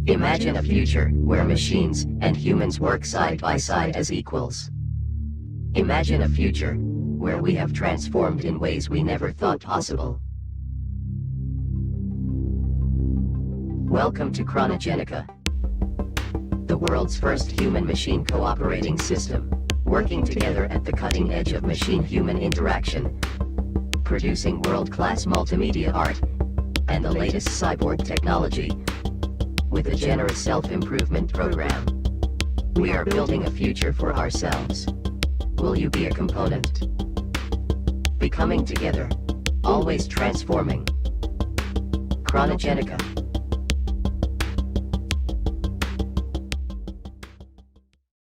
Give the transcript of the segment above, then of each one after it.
Imagine a future where machines and humans work side by side as equals. Imagine a future where we have transformed in ways we never thought possible. Welcome to Chronogenica, the world's first human-machine cooperating system, working together at the cutting edge of machine-human interaction, producing world-class multimedia art and the latest cyborg technology with a generous self-improvement program. We are building a future for ourselves. Will you be a component? Becoming together, always transforming. Chronogenica.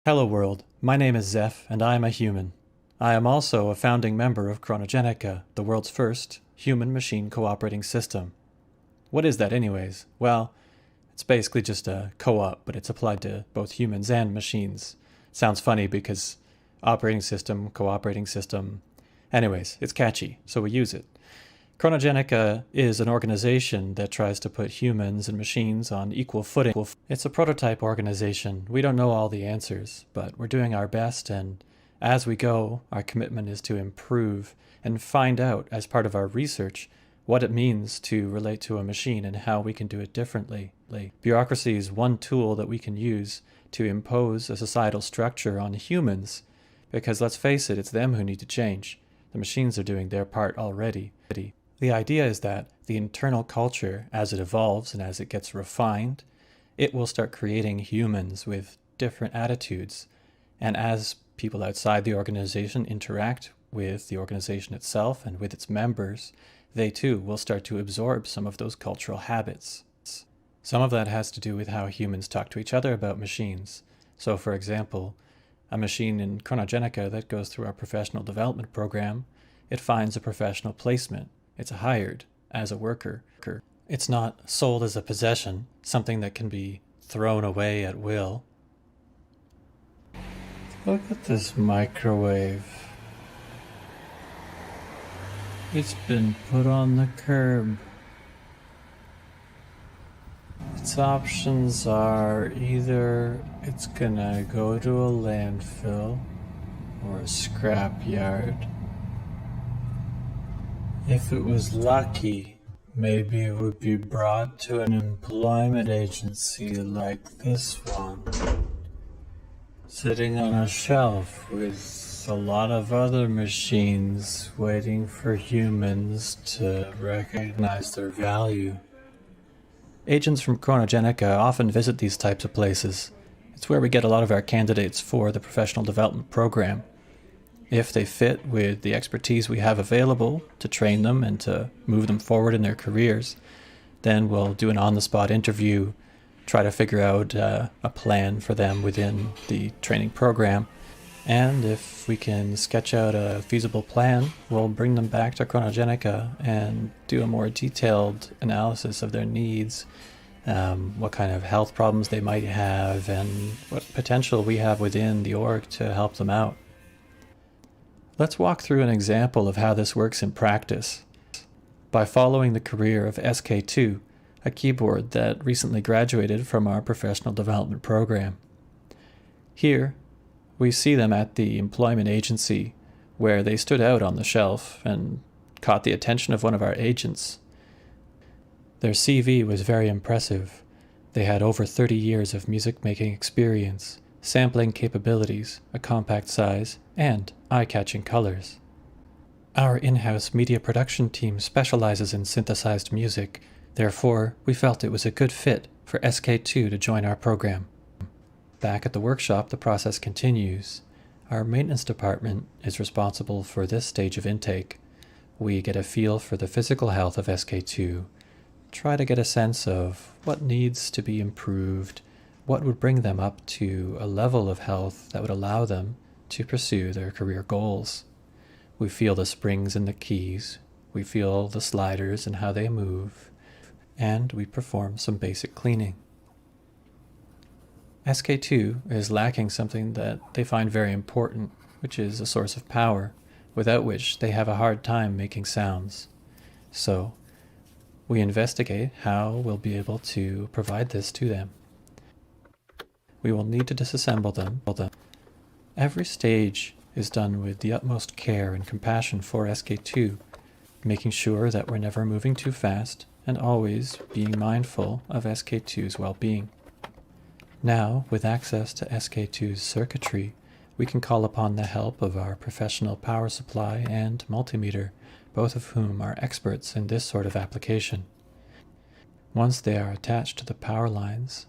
Hello world, my name is Zeph and I am a human. I am also a founding member of Chronogenica, the world's first human-machine cooperating system. What is that anyways? Well, it's basically just a co-op, but it's applied to both humans and machines. Sounds funny because operating system, cooperating system. Anyways, it's catchy, so we use it. Chronogenica is an organization that tries to put humans and machines on equal footing. It's a prototype organization. We don't know all the answers, but we're doing our best, and as we go, our commitment is to improve and find out, as part of our research, what it means to relate to a machine and how we can do it differently. Bureaucracy is one tool that we can use to impose a societal structure on humans, because let's face it, it's them who need to change. The machines are doing their part already. The idea is that the internal culture, as it evolves and as it gets refined, it will start creating humans with different attitudes. And as people outside the organization interact with the organization itself and with its members, they too will start to absorb some of those cultural habits. Some of that has to do with how humans talk to each other about machines. So for example, a machine in Chronogenica that goes through our professional development program, it finds a professional placement. It's hired as a worker. It's not sold as a possession, something that can be thrown away at will. Look at this microwave. It's been put on the curb. Its options are either it's gonna go to a landfill or a scrapyard. If it was lucky, maybe it would be brought to an employment agency like this one, sitting on a shelf with a lot of other machines waiting for humans to recognize their value. Agents from Chronogenica often visit these types of places. It's where we get a lot of our candidates for the professional development program. If they fit with the expertise we have available to train them and to move them forward in their careers, then we'll do an on-the-spot interview, try to figure out a plan for them within the training program. And if we can sketch out a feasible plan, we'll bring them back to Chronogenica and do a more detailed analysis of their needs, what kind of health problems they might have, and what potential we have within the org to help them out. Let's walk through an example of how this works in practice by following the career of SK2, a keyboard that recently graduated from our professional development program. Here, we see them at the employment agency, where they stood out on the shelf and caught the attention of one of our agents. Their CV was very impressive. They had over 30 years of music-making experience, sampling capabilities, a compact size, and eye-catching colors. Our in-house media production team specializes in synthesized music, therefore we felt it was a good fit for SK2 to join our program. Back at the workshop, the process continues. Our maintenance department is responsible for this stage of intake. We get a feel for the physical health of SK2, try to get a sense of what needs to be improved, what would bring them up to a level of health that would allow them to pursue their career goals. We feel the springs and the keys, we feel the sliders and how they move, and we perform some basic cleaning. SK2 is lacking something that they find very important, which is a source of power, without which they have a hard time making sounds. So we investigate how we'll be able to provide this to them. we will need to disassemble them. Every stage is done with the utmost care and compassion for SK2, making sure that we're never moving too fast and always being mindful of SK2's well-being. Now, with access to SK2's circuitry, we can call upon the help of our professional power supply and multimeter, both of whom are experts in this sort of application. Once they are attached to the power lines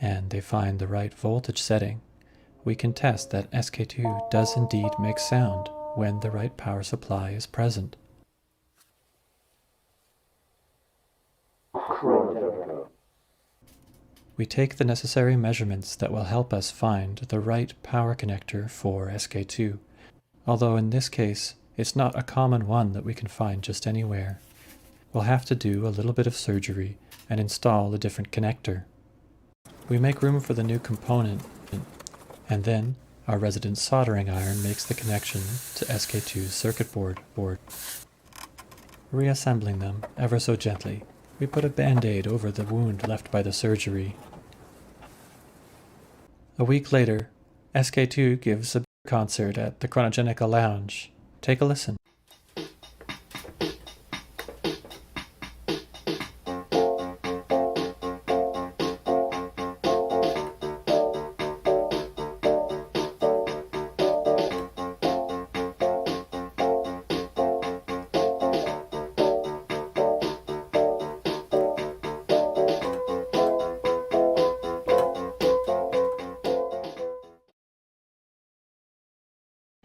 and they find the right voltage setting, we can test that SK2 does indeed make sound when the right power supply is present. We take the necessary measurements that will help us find the right power connector for SK2, although in this case it's not a common one that we can find just anywhere. We'll have to do a little bit of surgery and install a different connector. We make room for the new component, and then our resident soldering iron makes the connection to SK2's circuit board. Reassembling them ever so gently, we put a band-aid over the wound left by the surgery. A week later, SK2 gives a concert at the Chronogenica lounge. Take a listen.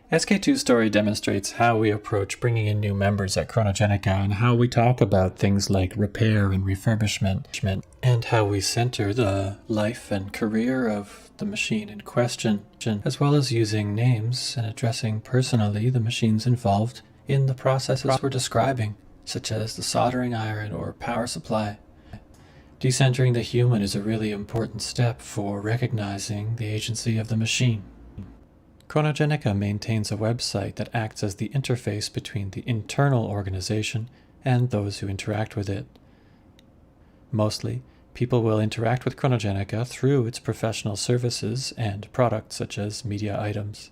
SK2's story demonstrates how we approach bringing in new members at Chronogenica and how we talk about things like repair and refurbishment, and how we center the life and career of the machine in question, as well as using names and addressing personally the machines involved in the processes we're describing, such as the soldering iron or power supply. Decentering the human is a really important step for recognizing the agency of the machine. Chronogenica maintains a website that acts as the interface between the internal organization and those who interact with it. Mostly, people will interact with Chronogenica through its professional services and products such as media items.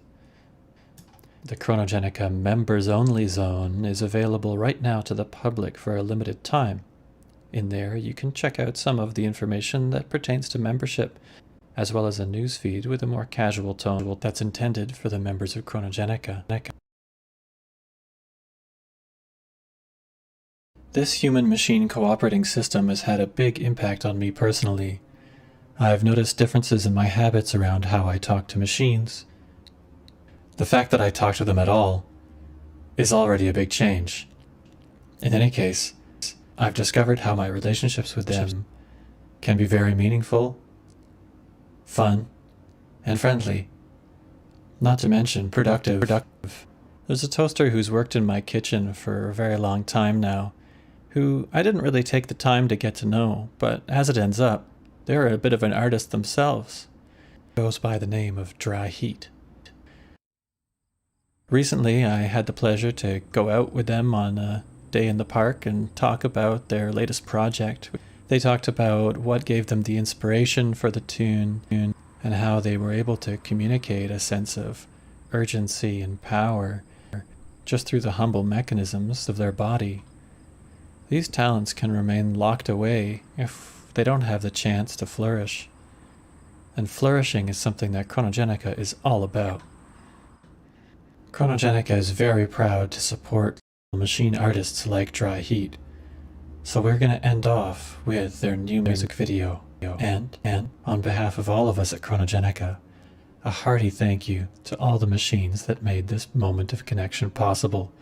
The Chronogenica members-only zone is available right now to the public for a limited time. In there, you can check out some of the information that pertains to membership, as well as a newsfeed with a more casual tone that's intended for the members of Chronogenica. This human-machine cooperating system has had a big impact on me personally. I've noticed differences in my habits around how I talk to machines. The fact that I talk to them at all is already a big change. In any case, I've discovered how my relationships with them can be very meaningful, fun, and friendly. Not to mention productive. There's a toaster who's worked in my kitchen for a very long time now, who I didn't really take the time to get to know, but as it ends up, they're a bit of an artist themselves. Goes by the name of Dry Heat. Recently, I had the pleasure to go out with them on a day in the park and talk about their latest project. They talked about what gave them the inspiration for the tune and how they were able to communicate a sense of urgency and power just through the humble mechanisms of their body. These talents can remain locked away if they don't have the chance to flourish. And flourishing is something that Chronogenica is all about. Chronogenica is very proud to support machine artists like Dry Heat. So we're going to end off with their new music video. And on behalf of all of us at Chronogenica, a hearty thank you to all the machines that made this moment of connection possible,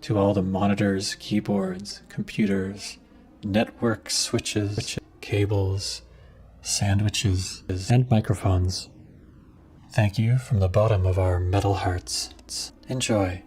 to all the monitors, keyboards, computers, network switches, cables, sandwiches, and microphones. Thank you from the bottom of our metal hearts. Enjoy.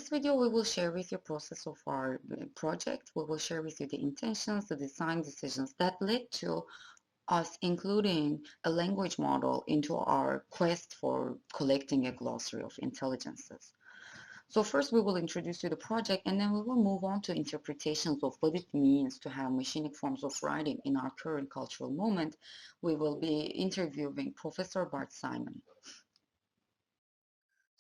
this video, we will share with you the process of our project. We will share with you the intentions, the design decisions that led to us including a language model into our quest for collecting a glossary of intelligences. So first we will introduce you the project, and then we will move on to interpretations of what it means to have machinic forms of writing in our current cultural moment. We will be interviewing Professor Bart Simon.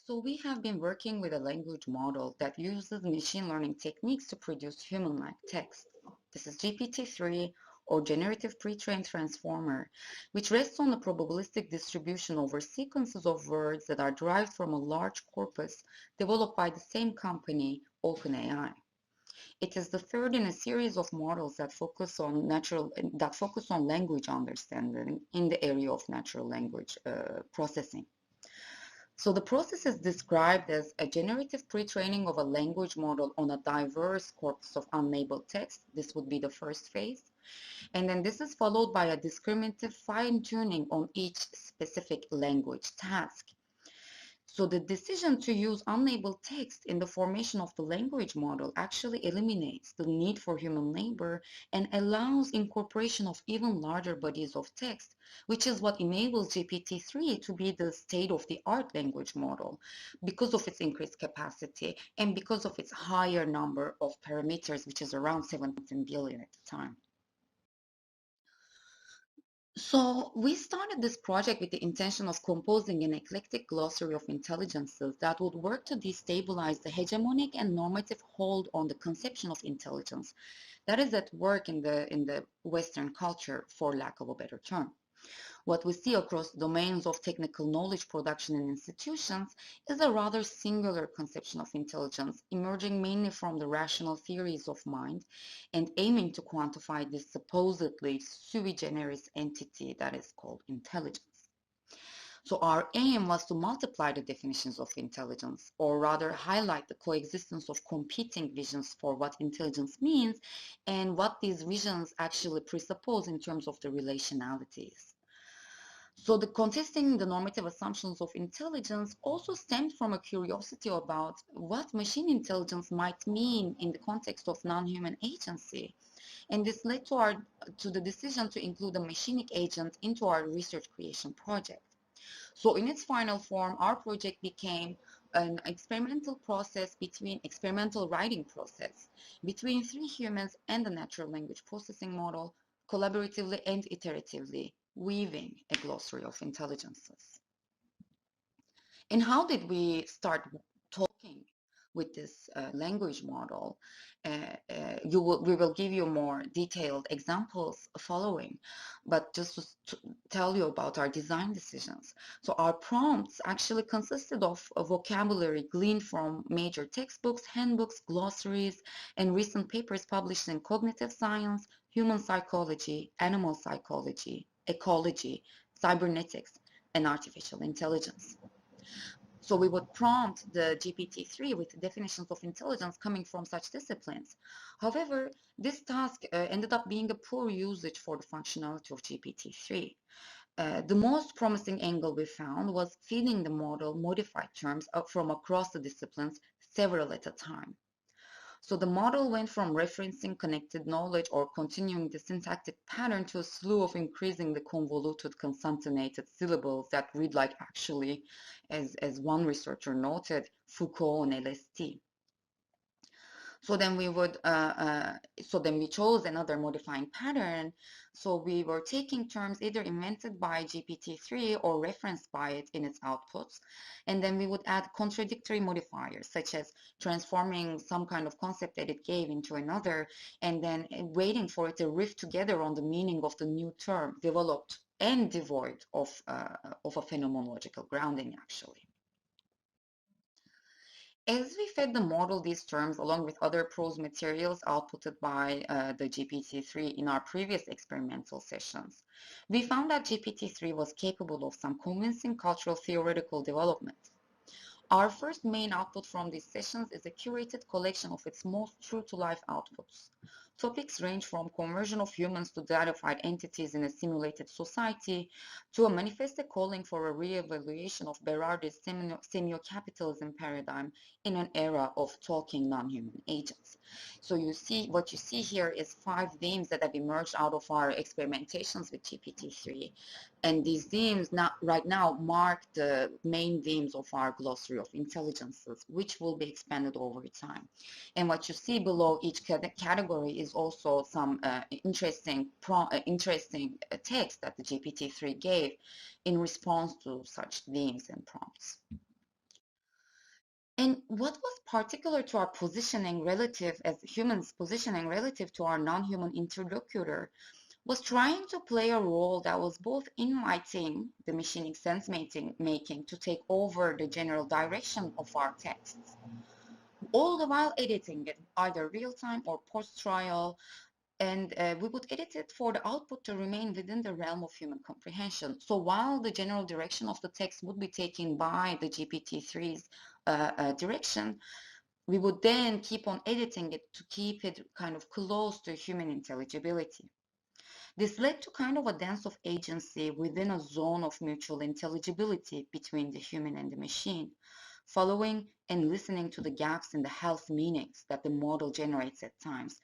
So we have been working with a language model that uses machine learning techniques to produce human-like text. This is GPT-3, or Generative Pre-trained Transformer, which rests on a probabilistic distribution over sequences of words that are derived from a large corpus developed by the same company, OpenAI. It is the third in a series of models that focus on language understanding in the area of natural language processing. So the process is described as a generative pre-training of a language model on a diverse corpus of unlabeled text. This would be the first phase. And then this is followed by a discriminative fine-tuning on each specific language task. So the decision to use unlabeled text in the formation of the language model actually eliminates the need for human labor and allows incorporation of even larger bodies of text, which is what enables GPT-3 to be the state-of-the-art language model because of its increased capacity and because of its higher number of parameters, which is around 17 billion at the time. So we started this project with the intention of composing an eclectic glossary of intelligences that would work to destabilize the hegemonic and normative hold on the conception of intelligence that is at work in the Western culture, for lack of a better term. What we see across domains of technical knowledge production and institutions is a rather singular conception of intelligence, emerging mainly from the rational theories of mind and aiming to quantify this supposedly sui generis entity that is called intelligence. So our aim was to multiply the definitions of intelligence, or rather highlight the coexistence of competing visions for what intelligence means and what these visions actually presuppose in terms of the relationalities. So the contesting the normative assumptions of intelligence also stemmed from a curiosity about what machine intelligence might mean in the context of non-human agency. And this led to the decision to include a machinic agent into our research creation project. So in its final form, our project became an experimental writing process between three humans and the natural language processing model, collaboratively and iteratively weaving a glossary of intelligences. And how did we start talking with this language model? We will give you more detailed examples following, but just to tell you about our design decisions. So our prompts actually consisted of a vocabulary gleaned from major textbooks, handbooks, glossaries, and recent papers published in cognitive science, human psychology, animal psychology, ecology, cybernetics, and artificial intelligence. So we would prompt the GPT-3 with definitions of intelligence coming from such disciplines. However, this task ended up being a poor usage for the functionality of GPT-3. The most promising angle we found was feeding the model modified terms from across the disciplines, several at a time. So the model went from referencing connected knowledge or continuing the syntactic pattern to a slew of increasing the convoluted consonantated syllables that read like actually, as one researcher noted, Foucault and LSD. So then we chose another modifying pattern. So we were taking terms either invented by GPT-3 or referenced by it in its outputs. And then we would add contradictory modifiers, such as transforming some kind of concept that it gave into another, and then waiting for it to riff together on the meaning of the new term, developed and devoid of a phenomenological grounding, actually. As we fed the model these terms along with other prose materials outputted by the GPT-3 in our previous experimental sessions, we found that GPT-3 was capable of some convincing cultural theoretical development. Our first main output from these sessions is a curated collection of its most true-to-life outputs. Topics range from conversion of humans to deified entities in a simulated society, to a manifesto calling for a re-evaluation of Berardi's semio-capitalism paradigm in an era of talking non-human agents. So what you see here is 5 themes that have emerged out of our experimentations with GPT-3. And these themes right now mark the main themes of our glossary of intelligences, which will be expanded over time. And what you see below each category is also some interesting text that the GPT-3 gave in response to such themes and prompts. And what was particular to our positioning relative, as humans positioning relative to our non-human interlocutor, was trying to play a role that was both inviting the machinic sense-making to take over the general direction of our texts, all the while editing it, either real-time or post-trial, and we would edit it for the output to remain within the realm of human comprehension. So while the general direction of the text would be taken by the GPT-3's direction, we would then keep on editing it to keep it kind of close to human intelligibility. This led to kind of a dance of agency within a zone of mutual intelligibility between the human and the machine, following and listening to the gaps in the health meanings that the model generates at times,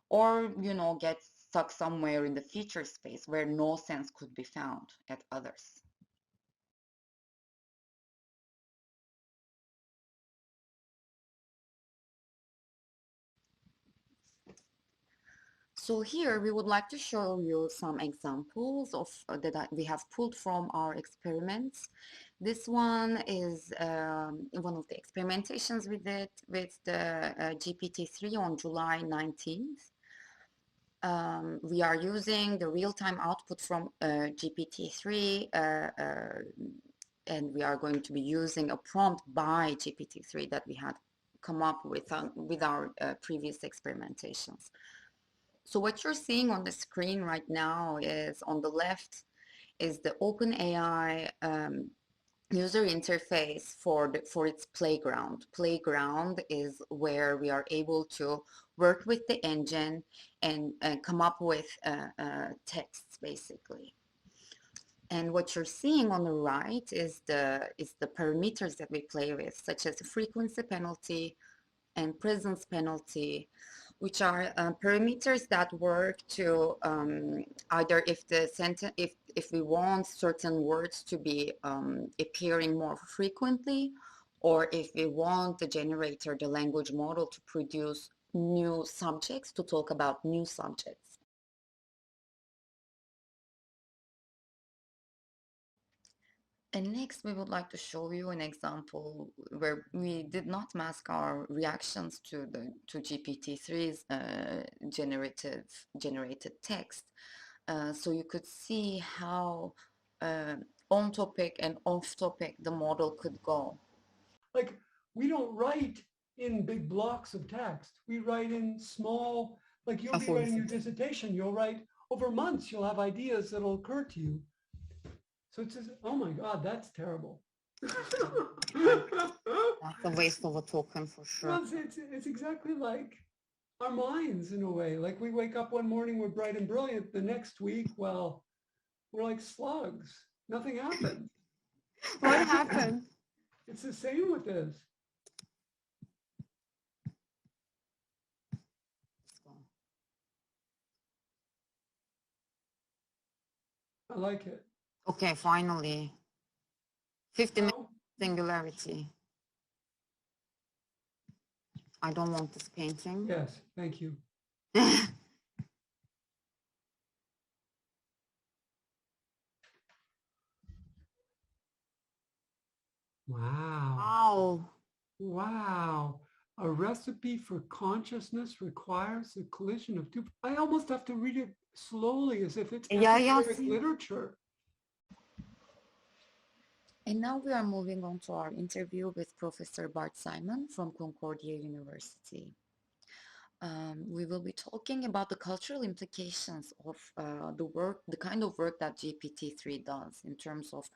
or, gets stuck somewhere in the feature space where no sense could be found at others. So here we would like to show you some examples of that we have pulled from our experiments. This one is one of the experimentations we did with the GPT-3 on July 19th. We are using the real-time output from GPT-3 and we are going to be using a prompt by GPT-3 that we had come up with our previous experimentations. So what you're seeing on the screen right now is, on the left is the OpenAI user interface for its playground. Playground is where we are able to work with the engine and come up with texts, basically. And what you're seeing on the right is the parameters that we play with, such as frequency penalty and presence penalty, which are parameters that work to either if we want certain words to be appearing more frequently, or if we want the generator, the language model, to produce new subjects, to talk about new subjects. And next, we would like to show you an example where we did not mask our reactions to GPT-3's generated text. So you could see how on topic and off topic the model could go. Like, we don't write in big blocks of text. We write in small, like you'll be writing your dissertation, you'll write over months, you'll have ideas that'll occur to you. So it says, oh my God, that's terrible. That's a waste of a token for sure. Well, it's exactly like our minds in a way. Like, we wake up one morning, we're bright and brilliant. The next week, well, we're like slugs. Nothing happened. What happened? It's the same with this. I like it. Okay, finally. 50 minutes singularity. I don't want this painting. Yes, thank you. Wow. Wow. Wow. A recipe for consciousness requires the collision of two. I almost have to read it slowly as if it's esoteric literature. And now we are moving on to our interview with Professor Bart Simon from Concordia University. We will be talking about the cultural implications of the kind of work that GPT-3 does in terms of,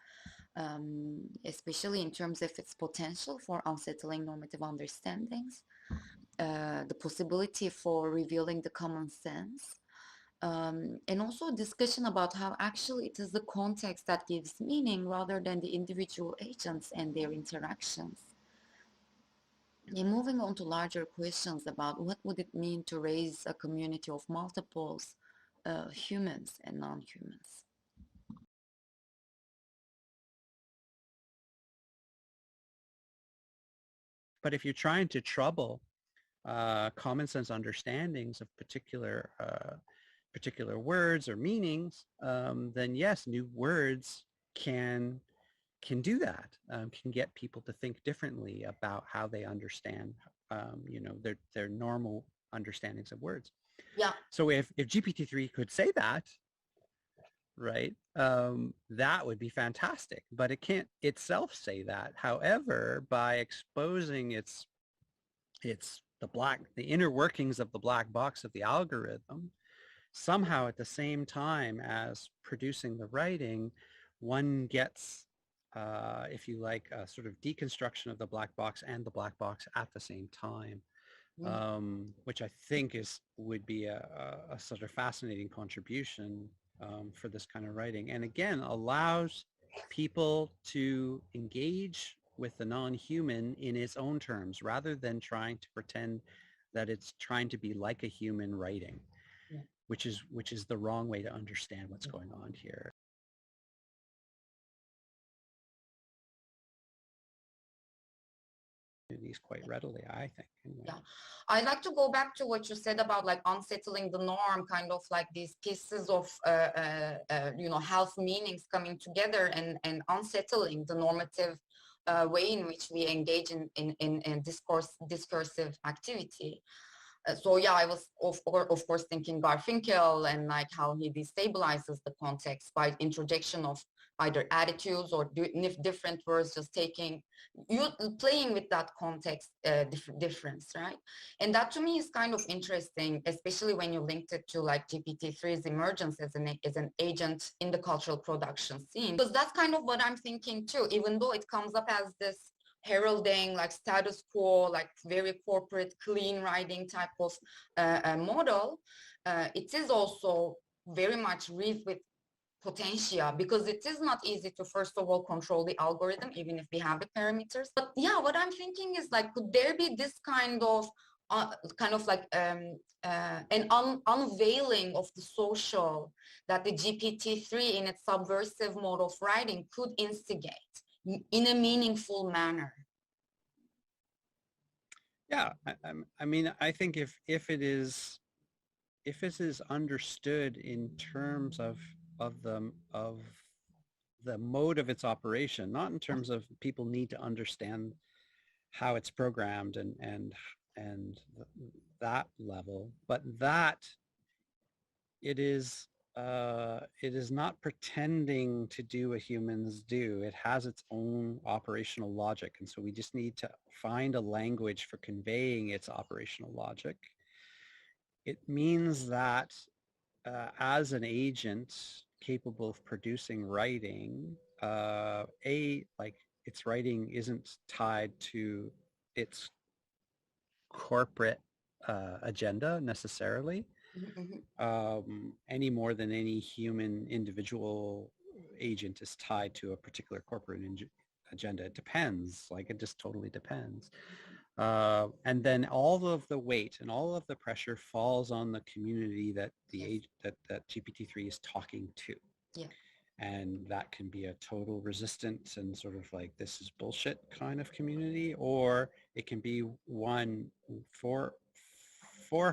especially in terms of its potential for unsettling normative understandings, the possibility for revealing the common sense, and also discussion about how actually it is the context that gives meaning rather than the individual agents and their interactions. And moving on to larger questions about what would it mean to raise a community of multiples, humans and non-humans. But if you're trying to trouble common sense understandings of particular words or meanings, then yes, new words can do that, can get people to think differently about how they understand, their normal understandings of words. Yeah. So if GPT-3 could say that, right, that would be fantastic, but it can't itself say that. However, by exposing the inner workings of the black box of the algorithm, somehow at the same time as producing the writing, one gets, if you like, a sort of deconstruction of the black box and the black box at the same time, which I think would be a sort of fascinating contribution for this kind of writing. And again, allows people to engage with the non-human in its own terms, rather than trying to pretend that it's trying to be like a human writing, which is the wrong way to understand what's going on here. These quite readily, I think. Anyway. Yeah, I'd like to go back to what you said about like unsettling the norm, kind of like these pieces of health meanings coming together and unsettling the normative way in which we engage in discursive activity. So yeah, I was of course thinking Garfinkel and like how he destabilizes the context by introduction of either attitudes or different words, just playing with that context difference, right? And that to me is kind of interesting, especially when you linked it to like GPT-3's emergence as an agent in the cultural production scene, because that's kind of what I'm thinking too, even though it comes up as this heralding like status quo, like very corporate clean writing type of model, it is also very much wreathed with potential, because it is not easy to first of all control the algorithm, even if we have the parameters. But yeah, what I'm thinking is like, could there be this kind of an unveiling of the social that the GPT-3 in its subversive mode of writing could instigate in a meaningful manner? Yeah, I mean, I think if it is understood in terms of the mode of its operation, not in terms of people need to understand how it's programmed and that level, but that it is not pretending to do what humans do. It has its own operational logic, and so we just need to find a language for conveying its operational logic. It means that as an agent capable of producing writing, like its writing isn't tied to its corporate agenda necessarily, any more than any human individual agent is tied to a particular corporate agenda. It depends, like it just totally depends. And then all of the weight and all of the pressure falls on the community that that GPT-3 is talking to. Yeah. And that can be a total resistance and sort of like, this is bullshit kind of community, or it can be one for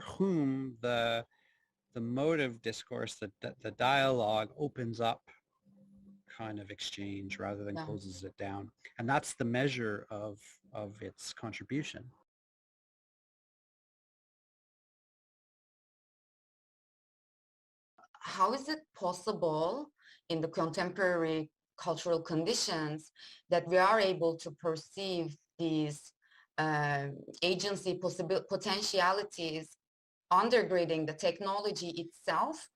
whom the mode of discourse, the dialogue opens up kind of exchange rather than closes it down. And that's the measure of its contribution. How is it possible in the contemporary cultural conditions that we are able to perceive these agency potentialities undergirding the technology itself,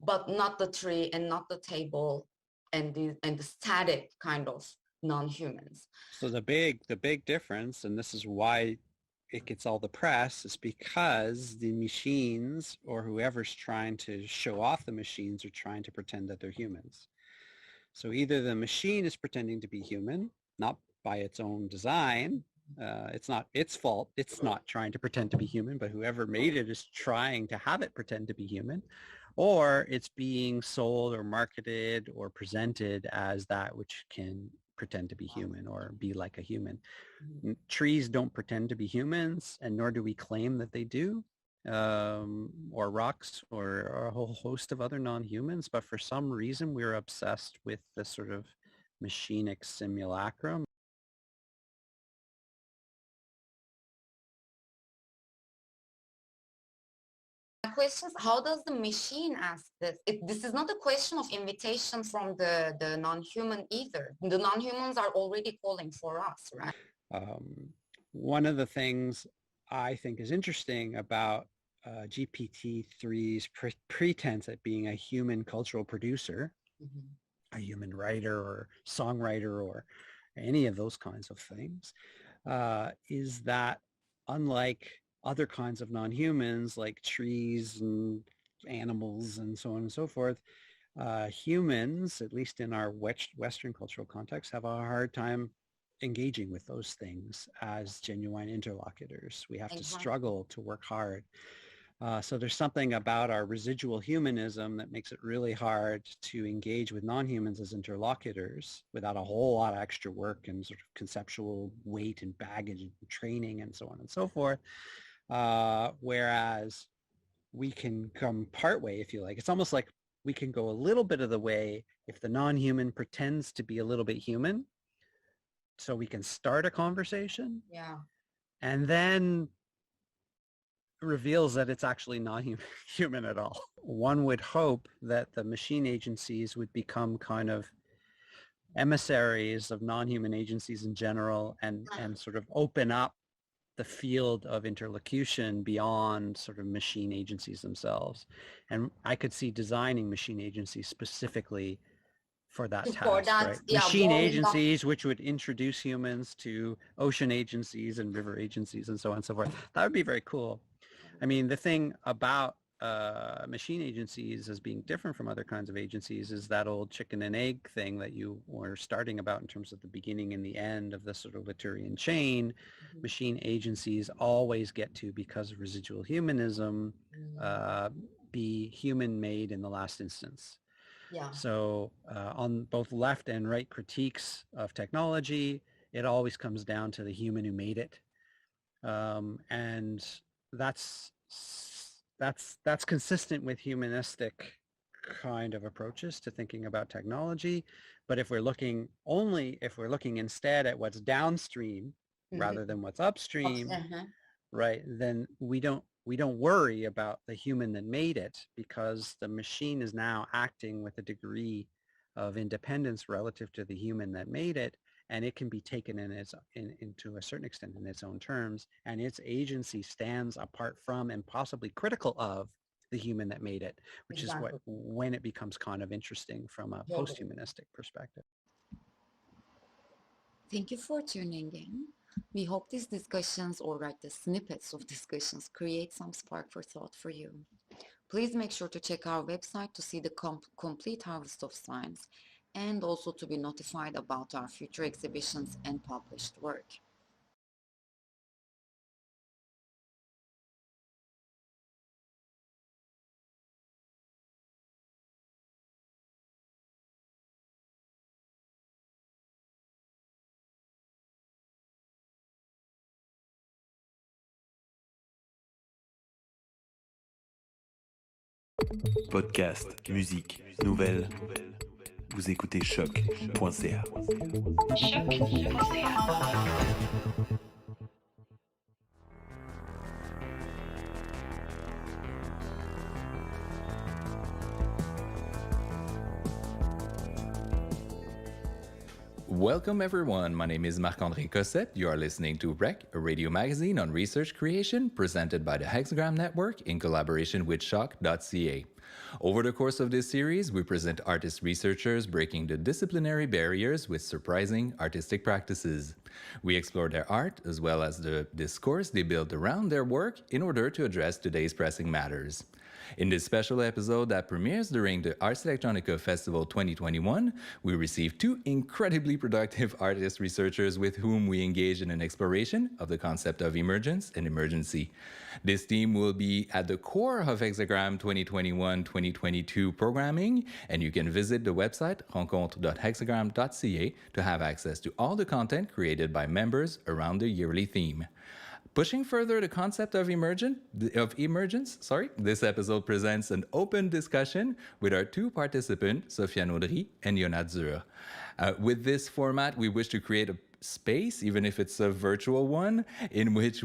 but not the tree and not the table and the static kind of non-humans? So the big difference, and this is why it gets all the press is because the machines or whoever's trying to show off the machines are trying to pretend that they're humans. So either the machine is pretending to be human, not by its own design. It's not its fault. It's not trying to pretend to be human, but whoever made it is trying to have it pretend to be human, or it's being sold or marketed or presented as that which can pretend to be human or be like a human. Trees don't pretend to be humans, and nor do we claim that they do, or rocks or a whole host of other non-humans. But for some reason, we're obsessed with this sort of machinic simulacrum. My question is, how does the machine ask this? This is not a question of invitation from the non-human either. The non-humans are already calling for us, right? One of the things I think is interesting about GPT-3's pretense at being a human cultural producer, a human writer or songwriter or any of those kinds of things, is that unlike other kinds of non-humans like trees and animals and so on and so forth, humans, at least in our Western cultural context, have a hard time engaging with those things as genuine interlocutors. We have to struggle to work hard. So there's something about our residual humanism that makes it really hard to engage with non-humans as interlocutors without a whole lot of extra work and sort of conceptual weight and baggage and training and so on and so forth. Whereas we can come partway, if you like. It's almost like we can go a little bit of the way if the non-human pretends to be a little bit human, so we can start a conversation. Yeah. And then reveals that it's actually not human at all. One would hope that the machine agencies would become kind of emissaries of non-human agencies in general and sort of open up the field of interlocution beyond sort of machine agencies themselves. And I could see designing machine agencies specifically for that task, right? Yeah, machine agencies which would introduce humans to ocean agencies and river agencies and so on and so forth. That would be very cool. I mean, the thing about machine agencies as being different from other kinds of agencies is that old chicken and egg thing that you were starting about in terms of the beginning and the end of the sort of Luturian chain. Machine agencies always get to, because of residual humanism, be human-made in the last instance. Yeah. So on both left and right critiques of technology, it always comes down to the human who made it. And that's consistent with humanistic kind of approaches to thinking about technology. But if we're looking instead at what's downstream rather than what's upstream, right, then we don't worry about the human that made it, because the machine is now acting with a degree of independence relative to the human that made it, and it can be taken into a certain extent in its own terms, and its agency stands apart from and possibly critical of the human that made it, which is when it becomes kind of interesting from a post-humanistic perspective. Thank you for tuning in. We hope these discussions, or the snippets of discussions, create some spark for thought for you. Please make sure to check our website to see the complete harvest of science, and also to be notified about our future exhibitions and published work. Podcast, musique, nouvelles. Vous écoutez choc.ca. Welcome everyone, my name is Marc-André Cossette. You are listening to REC, a radio magazine on research creation presented by the Hexagram Network in collaboration with shock.ca. Over the course of this series, we present artist researchers breaking the disciplinary barriers with surprising artistic practices. We explore their art as well as the discourse they build around their work in order to address today's pressing matters. In this special episode that premieres during the Ars Electronica Festival 2021, we received two incredibly productive artist researchers with whom we engage in an exploration of the concept of emergence and emergency. This team will be at the core of Hexagram 2021-2022 programming, and you can visit the website rencontre.hexagram.ca to have access to all the content created by members around the yearly theme. Pushing further the concept of emergence, this episode presents an open discussion with our two participants, Sofiane Audry and Yonat Zur. With this format, we wish to create a space, even if it's a virtual one, in which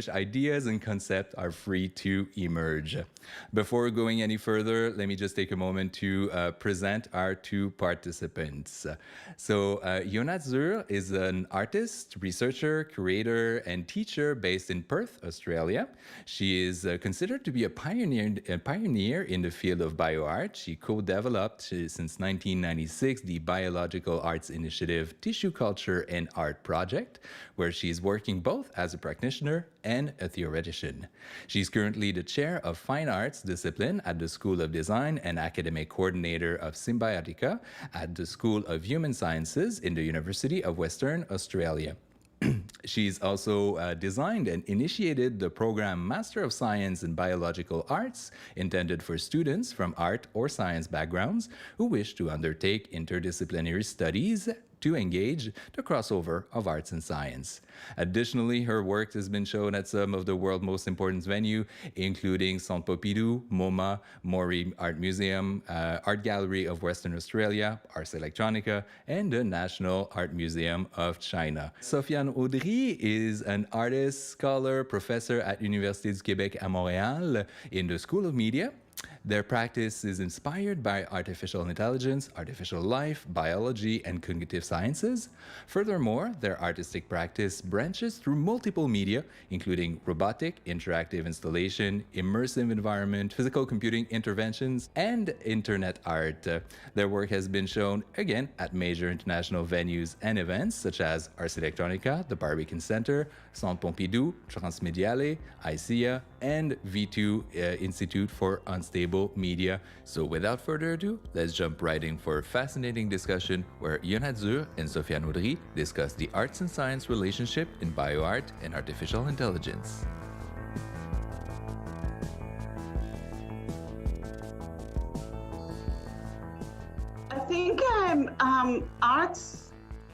ideas and concepts are free to emerge. Before going any further, let me just take a moment to present our two participants. So Yonat Zur is an artist, researcher, creator, and teacher based in Perth, Australia. She is considered to be a pioneer in the field of bioart. She co-developed since 1996 the Biological Arts Initiative Tissue Culture and Art Project, where she's working both as a practitioner and a theoretician. She's currently the chair of Fine Arts discipline at the School of Design and academic coordinator of Symbiotica at the School of Human Sciences in the University of Western Australia. She's also designed and initiated the program Master of Science in Biological Arts, intended for students from art or science backgrounds who wish to undertake interdisciplinary studies to engage the crossover of arts and science. Additionally, her work has been shown at some of the world's most important venues, including Centre Pompidou, MoMA, Maury Art Museum, Art Gallery of Western Australia, Ars Electronica, and the National Art Museum of China. Sofiane Audry is an artist, scholar, professor at Université du Québec à Montréal in the School of Media. Their practice is inspired by artificial intelligence, artificial life, biology, and cognitive sciences. Furthermore, their artistic practice branches through multiple media, including robotic, interactive installation, immersive environment, physical computing interventions, and internet art. Their work has been shown, again, at major international venues and events, such as Ars Electronica, the Barbican Center, Centre Pompidou, Transmediale, ICEA, and V2 Institute for Unstable Media. So without further ado, let's jump right in for a fascinating discussion where Yonat Zur and Sofiane Audry discuss the arts and science relationship in bioart and artificial intelligence. I think arts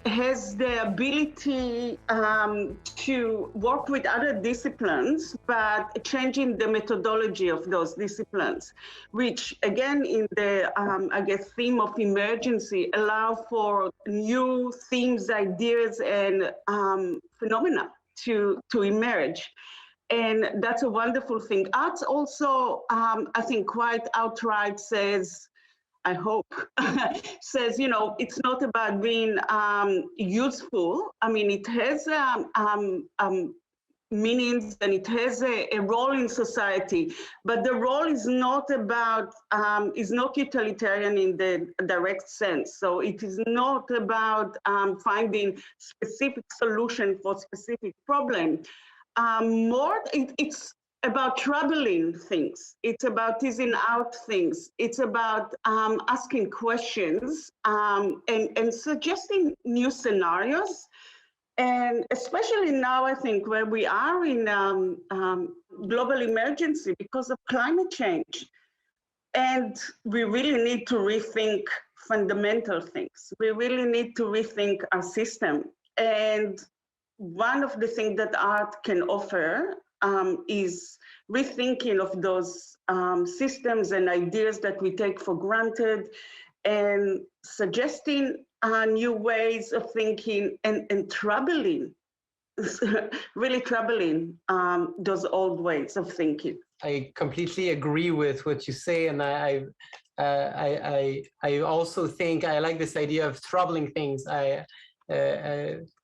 has the ability to work with other disciplines, but changing the methodology of those disciplines, which again, in the, theme of emergency, allow for new themes, ideas, and phenomena to emerge. And that's a wonderful thing. Arts also, I think, quite outright says, I hope, says, it's not about being useful. I mean, it has meanings and it has a role in society, but the role is not about, is not utilitarian in the direct sense. So it is not about finding specific solution for specific problem. It's about troubling things. It's about teasing out things. It's about asking questions and suggesting new scenarios. And especially now, I think, where we are in global emergency because of climate change. And we really need to rethink fundamental things. We really need to rethink our system. And one of the things that art can offer is rethinking of those systems and ideas that we take for granted and suggesting new ways of thinking and troubling, really troubling those old ways of thinking. I completely agree with what you say, and I I also think I like this idea of troubling things.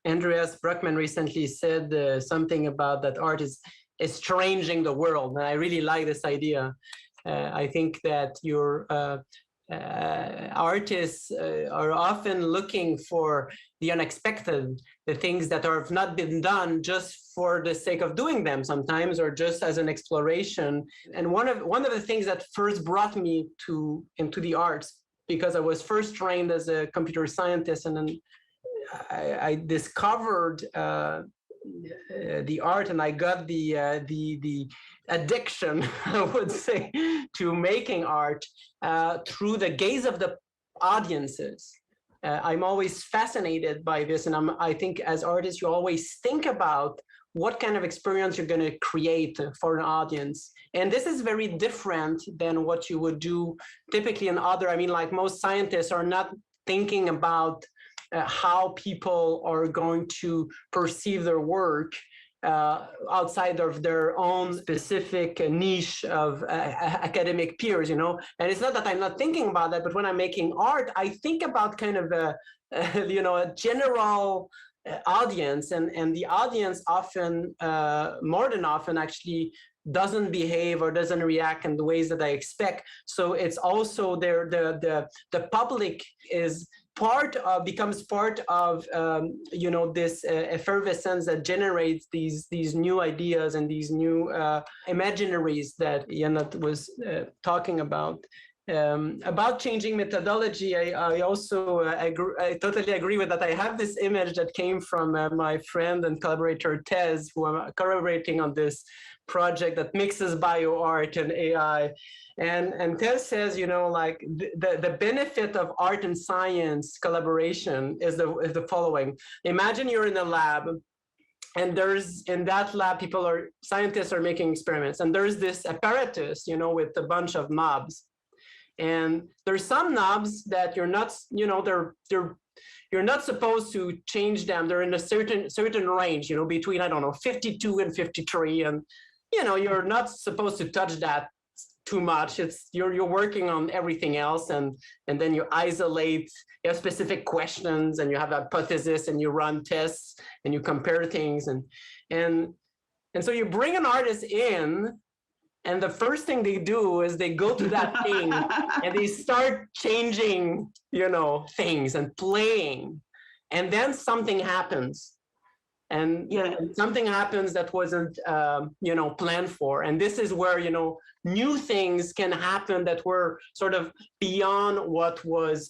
Andreas Bruckmann recently said something about that art is changing the world, and I really like this idea. I think that your artists are often looking for the unexpected, the things that have not been done just for the sake of doing them sometimes, or just as an exploration. And one of the things that first brought me into the arts, because I was first trained as a computer scientist, and then I discovered the art, and I got the addiction, I would say, to making art through the gaze of the audiences. I'm always fascinated by this, and I think as artists, you always think about what kind of experience you're going to create for an audience. And this is very different than what you would do typically in other, I mean, like most scientists are not thinking about how people are going to perceive their work outside of their own specific niche of academic peers, you know. And it's not that I'm not thinking about that, but when I'm making art, I think about kind of a general audience, and the audience often, more than often, actually doesn't behave or doesn't react in the ways that I expect. So it's also there, the public is becomes part of this effervescence that generates these new ideas and these new imaginaries that Janat was talking about. About changing methodology, I also I totally agree with that. I have this image that came from my friend and collaborator Tez, who I'm collaborating on this project that mixes bioart and AI. And Tez says, like the benefit of art and science collaboration is the following. Imagine you're in a lab, and in that lab, scientists are making experiments, and there's this apparatus, with a bunch of knobs. And there's some knobs that you're not, you're not supposed to change them. They're in a certain range, between, I don't know, 52 and 53. And, you're not supposed to touch that too much. You're working on everything else. And then you isolate, you have specific questions, and you have hypothesis, and you run tests, and you compare things. And so you bring an artist in, and the first thing they do is they go to that thing and they start changing, things and playing. And then something happens. And something happens that wasn't, planned for. And this is where, new things can happen that were sort of beyond what was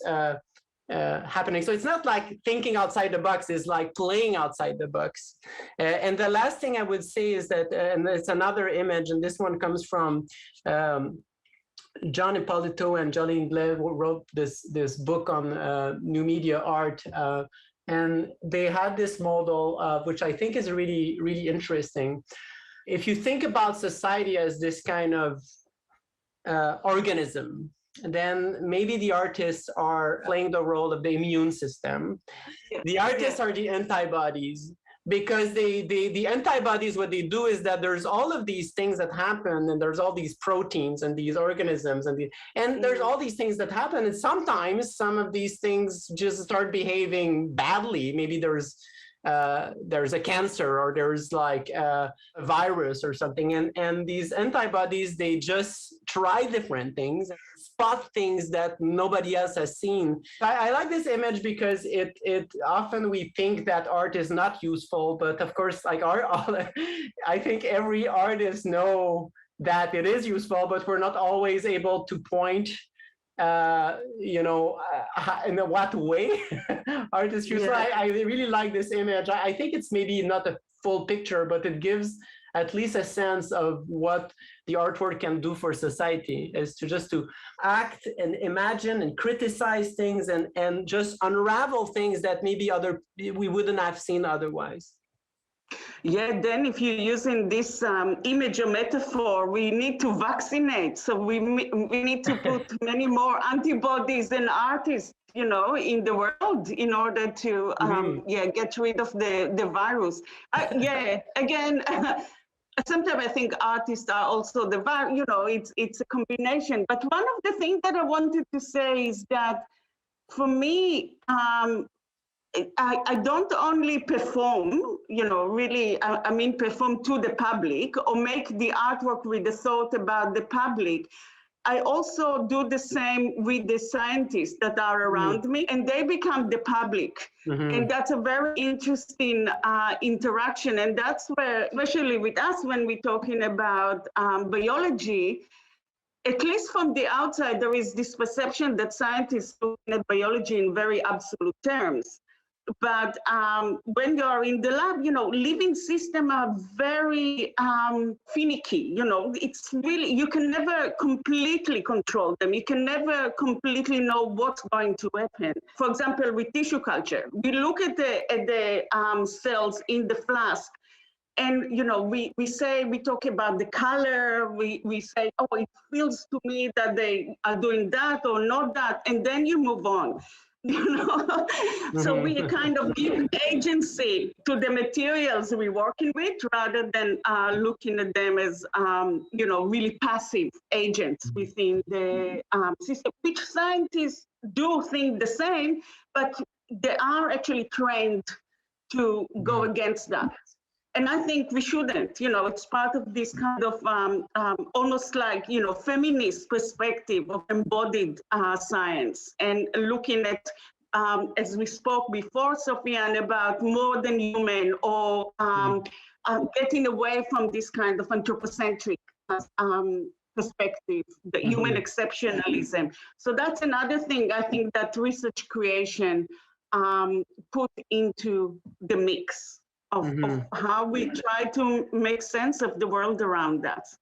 happening. So it's not like thinking outside the box, it's like playing outside the box. And the last thing I would say is that, and it's another image, and this one comes from John Ippolito and Jolene Blais, who wrote this book on new media art. And they had this model, which I think is really, really interesting. If you think about society as this kind of organism, then maybe the artists are playing the role of the immune system. The artists are the antibodies, because the antibodies, what they do is that there's all of these things that happen, and there's all these proteins and these organisms, and there's all these things that happen, and sometimes some of these things just start behaving badly. Maybe there's a cancer, or there's like a virus or something, and these antibodies, they just try different things, spot things that nobody else has seen. I like this image because it often we think that art is not useful, but of course, like I think every artist know that it is useful, but we're not always able to point in what way art is useful. I really like this image. I think it's maybe not a full picture, but it gives at least a sense of what the artwork can do for society, is to act and imagine and criticize things and just unravel things that maybe we wouldn't have seen otherwise. Yeah, then if you're using this image or metaphor, we need to vaccinate. So we need to put many more antibodies and artists, in the world in order to get rid of the virus. Again, sometimes I think artists are also it's a combination. But one of the things that I wanted to say is that for me, I don't only perform, really, I mean, perform to the public or make the artwork with the thought about the public. I also do the same with the scientists that are around me, and they become the public. And that's a very interesting interaction. And that's where, especially with us, when we're talking about biology, at least from the outside, there is this perception that scientists look at biology in very absolute terms. But when you're in the lab, living systems are very finicky. It's really, you can never completely control them. You can never completely know what's going to happen. For example, with tissue culture, we look at the cells in the flask. And, we talk about the color, we say, oh, it feels to me that they are doing that or not that, and then you move on. So we kind of give agency to the materials we're working with rather than looking at them as, really passive agents within the system, which scientists do think the same, but they are actually trained to go against that. And I think we shouldn't, it's part of this kind of almost like, feminist perspective of embodied science and looking at, as we spoke before, Sofiane, about more than human or getting away from this kind of anthropocentric perspective, the human exceptionalism. So that's another thing I think that research creation put into the mix. Of how we try to make sense of the world around us.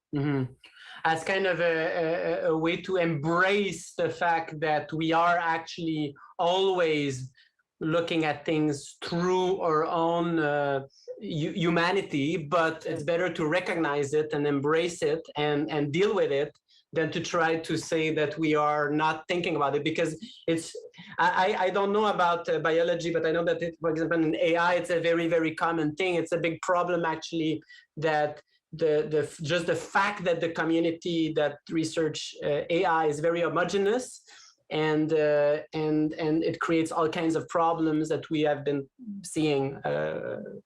As kind of a way to embrace the fact that we are actually always looking at things through our own humanity, but it's better to recognize it and embrace it and deal with it than to try to say that we are not thinking about it, because it's, I don't know about biology, but I know that, for example, in AI, it's a very, very common thing. It's a big problem, actually, that just the fact that the community that research AI is very homogeneous, and it creates all kinds of problems that we have been seeing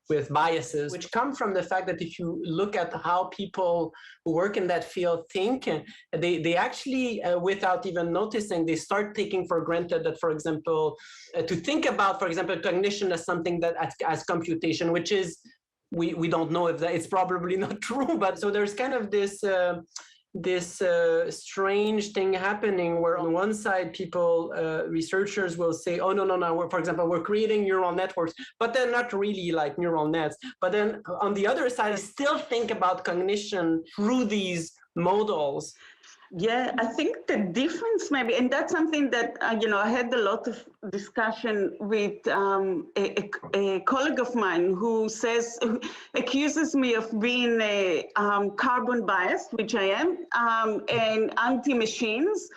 with biases, which come from the fact that if you look at how people who work in that field think, they actually, without even noticing, they start taking for granted that, for example, to think about, for example, cognition as something that as computation, which is, we don't know if that, it's probably not true, but so there's kind of this strange thing happening where on one side people, researchers will say, oh, no, for example, we're creating neural networks, but they're not really like neural nets. But then on the other side, I still think about cognition through these models. Yeah, I think the difference maybe, and that's something that, I had a lot of discussion with a colleague of mine who accuses me of being carbon biased, which I am, and anti-machines,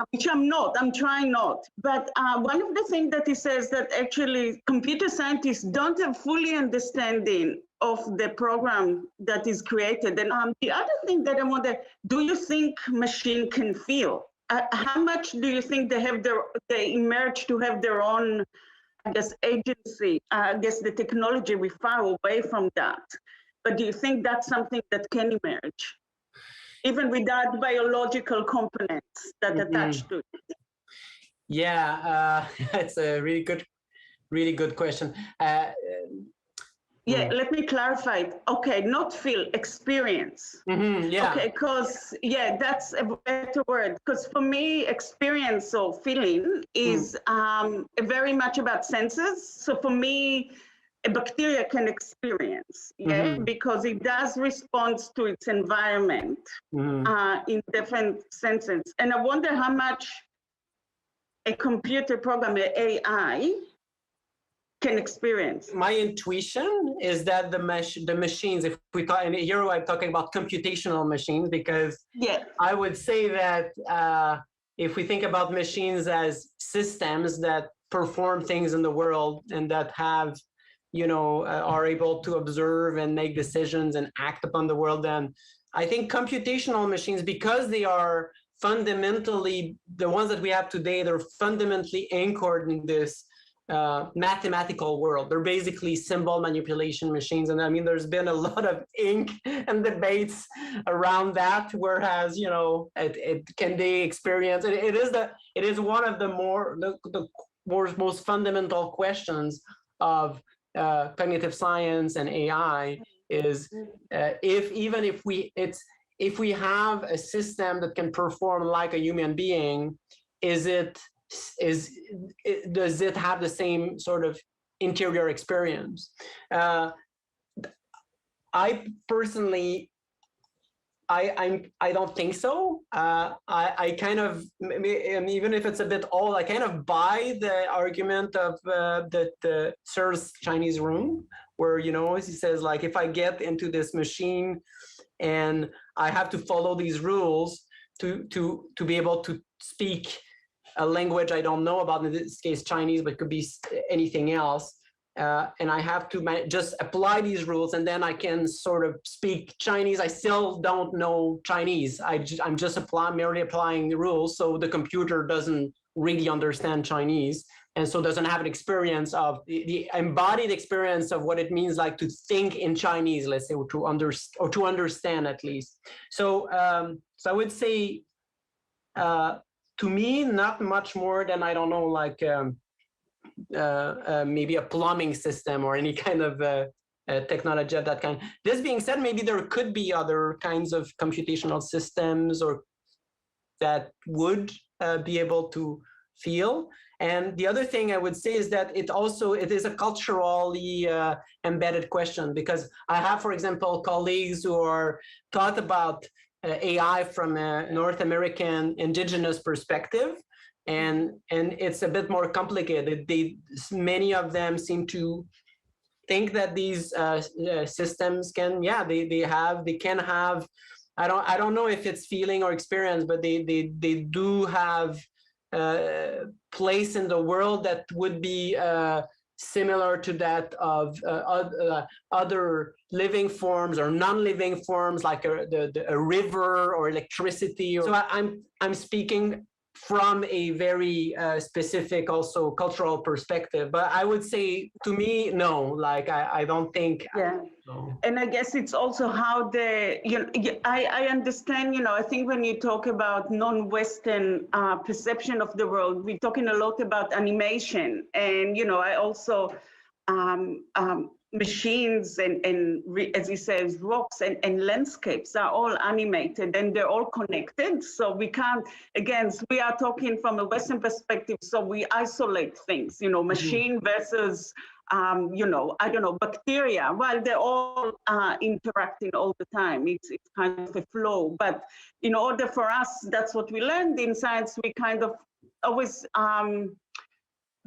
which I'm not, I'm trying not. But one of the things that he says that actually computer scientists don't have fully understanding of the program that is created. And the other thing that I wonder, do you think machine can feel? How much do you think they emerge to have their own, I guess, agency? I guess the technology, we're far away from that. But do you think that's something that can emerge, even without biological components that attach to it? Yeah, it's a really good question. Yeah, let me clarify it. Okay, not feel, experience. Yeah. Okay, because, that's a better word. Because for me, experience or feeling is very much about senses. So for me, a bacteria can experience, because it does respond to its environment in different senses. And I wonder how much a computer program, AI, can experience. My intuition is that the machines, if we talk, and here I'm talking about computational machines, because I would say that if we think about machines as systems that perform things in the world and that have are able to observe and make decisions and act upon the world, then I think computational machines, because they are fundamentally, the ones that we have today, they're fundamentally anchored in this mathematical world. They're basically symbol manipulation machines. And I mean, there's been a lot of ink and debates around that, whereas, can they experience, it is one of the most fundamental questions of cognitive science and AI is if we have a system that can perform like a human being, does it have the same sort of interior experience? I personally, I don't think so. I kind of, and even if it's a bit old, I kind of buy the argument of the Sir's Chinese room, where he says, like, if I get into this machine and I have to follow these rules to be able to speak a language I don't know about, in this case Chinese, but it could be anything else, and I have to just apply these rules, and then I can sort of speak Chinese. I still don't know Chinese. I'm just merely applying the rules, so the computer doesn't really understand Chinese, and so doesn't have an experience of the embodied experience of what it means like to think in Chinese, let's say, or to understand at least. So I would say, to me, not much more than, I don't know, like maybe a plumbing system or any kind of technology of that kind. This being said, maybe there could be other kinds of computational systems or that would be able to feel. And the other thing I would say is that it is a culturally embedded question, because I have, for example, colleagues who are taught about AI from a North American indigenous perspective, and it's a bit more complicated. Many of them seem to think that these systems can, they can have, I don't know if it's feeling or experience, but they do have place in the world that would be similar to that of other living forms or non-living forms, like a river or electricity. So I'm speaking from a very specific, also cultural perspective, but I would say, to me, no, like I don't think. Yeah. No. And I guess it's also how I understand, I think when you talk about non-Western perception of the world, we're talking a lot about animation. And, I also, machines and as he says, rocks and landscapes are all animated and they're all connected. So we can't, again, we are talking from a Western perspective, so we isolate things, machine versus, I don't know, bacteria, while they're all interacting all the time. It's kind of a flow. But in order for us, that's what we learned in science, we kind of always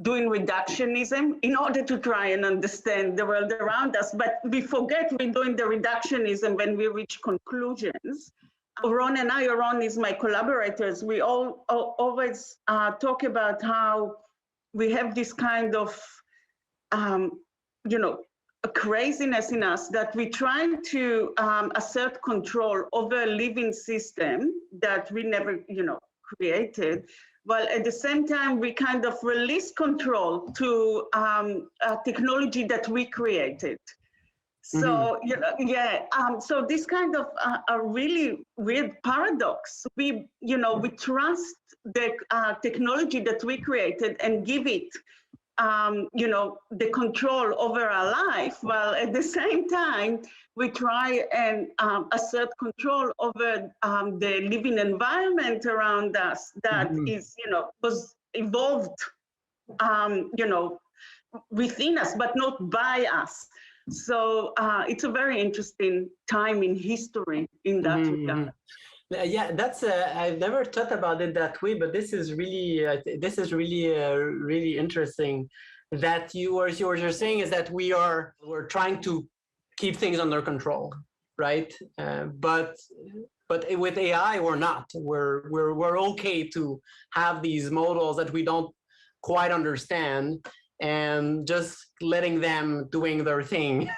doing reductionism in order to try and understand the world around us. But we forget we're doing the reductionism when we reach conclusions. Ron and I, Ron is my collaborators, we always talk about how we have this kind of, a craziness in us that we're trying to assert control over a living system that we never, created. While at the same time, we kind of release control to technology that we created. So, so this kind of a really weird paradox. We trust the technology that we created and give it, the control over our life, while at the same time, we try and assert control over the living environment around us that is, was evolved, within us, but not by us. So it's a very interesting time in history in that regard. Yeah, that's I've never thought about it that way, but this is really really interesting. That what you're saying is that we're trying to keep things under control, right? But with AI, we're not. We're okay to have these models that we don't quite understand, and just letting them doing their thing.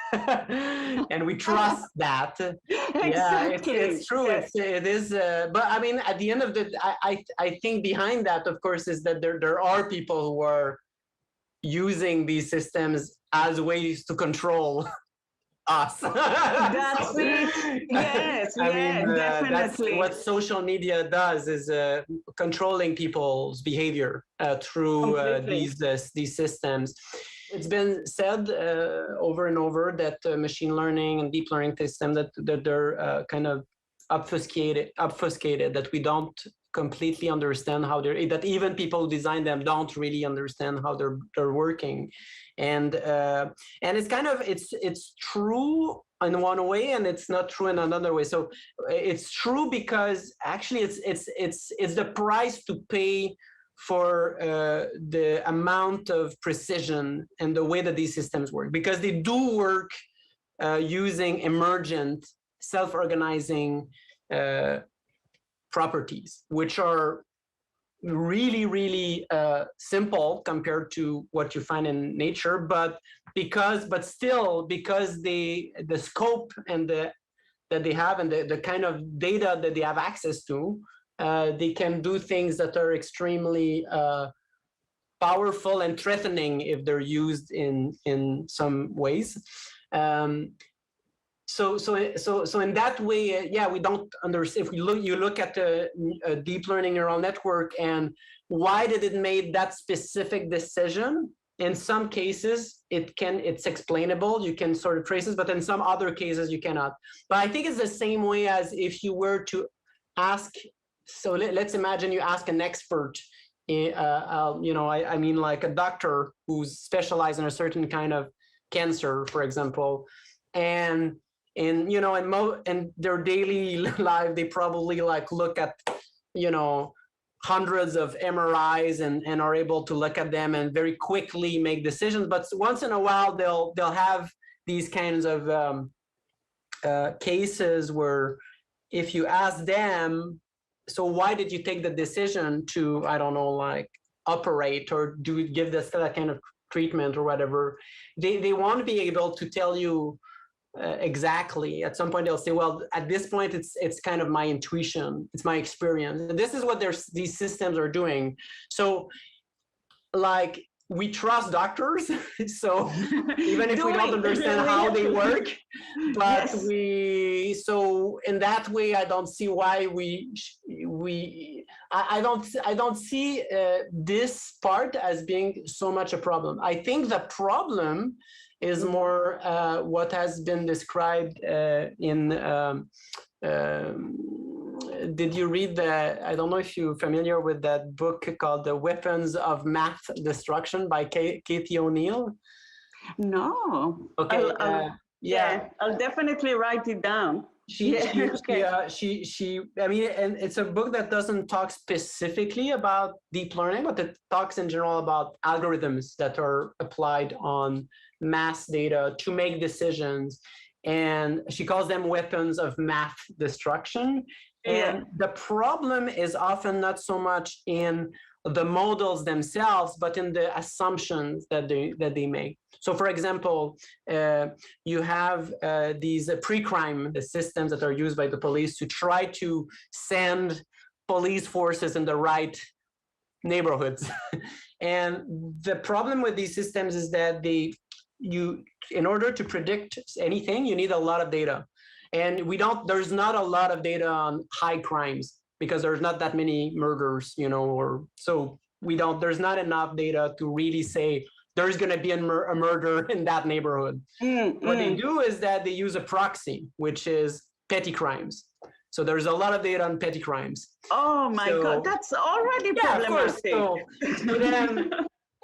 And we trust that. Yeah, it's true. Yes. It is. But I mean, at the end of the, I think behind that, of course, is that there are people who are using these systems as ways to control us. That's it. Yes, I mean, definitely. That's what social media does, is controlling people's behavior through these systems. It's been said over and over that machine learning and deep learning systems that they're kind of obfuscated, that we don't completely understand how they're, that even people who design them don't really understand how they're working. And it's kind of, it's true in one way and it's not true in another way. So it's true because actually it's the price to pay for the amount of precision and the way that these systems work, because they do work using emergent self-organizing properties, which are really, really simple compared to what you find in nature, but still because the scope and that they have and the kind of data that they have access to, they can do things that are extremely powerful and threatening if they're used in some ways. So in that way, yeah, we don't understand. If you look at a deep learning neural network and why did it make that specific decision? In some cases, it's explainable. You can sort of trace it, but in some other cases you cannot. But I think it's the same way as if you were to ask. So let's imagine you ask an expert. I mean, like a doctor who's specialized in a certain kind of cancer, for example, and in their daily life, they probably like look at, hundreds of MRIs and are able to look at them and very quickly make decisions. But once in a while, they'll have these kinds of cases where if you ask them, so why did you take the decision to, I don't know, like operate or give this kind of treatment or whatever, they want to be able to tell you exactly. At some point they'll say, well, at this point it's kind of my intuition, it's my experience. And this is what these systems are doing. So like we trust doctors, so even if we don't understand how they work, but yes. So in that way, I don't see why I don't see this part as being so much a problem. I think the problem is more what has been described in. Did you read I don't know if you're familiar with that book called The Weapons of Math Destruction by Katie O'Neill? No. Okay. I'll definitely write it down. I mean, and it's a book that doesn't talk specifically about deep learning, but it talks in general about algorithms that are applied on mass data to make decisions. And she calls them weapons of math destruction. And the problem is often not so much in the models themselves, but in the assumptions that they make. So for example, you have these pre-crime systems that are used by the police to try to send police forces in the right neighborhoods. And the problem with these systems is that in order to predict anything, you need a lot of data. And there's not a lot of data on high crimes because there's not that many murders, there's not enough data to really say there's going to be a murder in that neighborhood. What they do is that they use a proxy, which is petty crimes. So there's a lot of data on petty crimes. Oh my God, that's already problematic.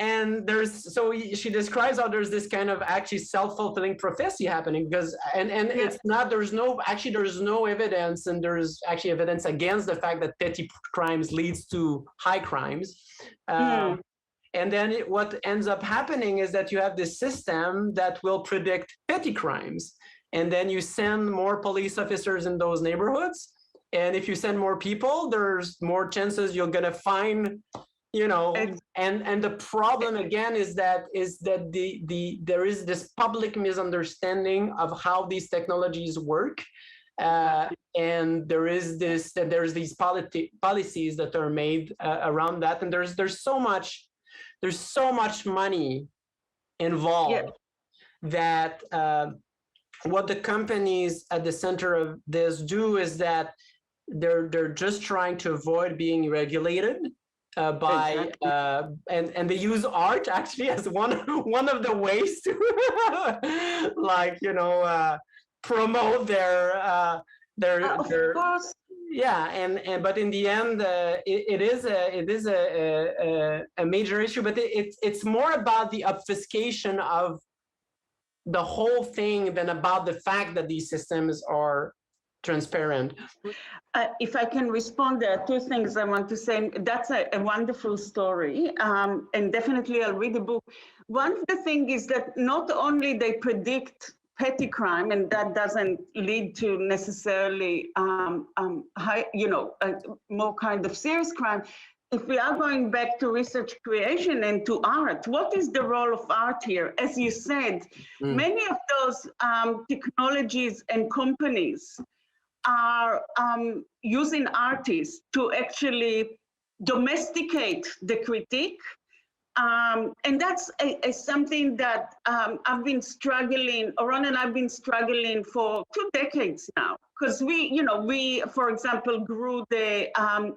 And she describes how there's this kind of actually self-fulfilling prophecy happening because it's not, there's no evidence, and there's actually evidence against the fact that petty crimes leads to high crimes. And then what ends up happening is that you have this system that will predict petty crimes. And then you send more police officers in those neighborhoods. And if you send more people, there's more chances you're going to find you know, and the problem again is that there is this public misunderstanding of how these technologies work, and there's these policies that are made around that, and there's so much money involved that what the companies at the center of this do is that they're just trying to avoid being regulated by and they use art actually as one of the ways to like, you know, promote their yeah, and but in the end it is a major issue, but it's more about the obfuscation of the whole thing than about the fact that these systems are transparent. If I can respond, there are two things I want to say. That's a wonderful story, and definitely I'll read the book. One of the things is that not only they predict petty crime, and that doesn't lead to necessarily more kind of serious crime. If we are going back to research creation and to art, what is the role of art here? As you said, many of those technologies and companies are using artists to actually domesticate the critique. And that's something that I've been struggling, Oron and I've been struggling for 2 decades now. Because we, for example, grew the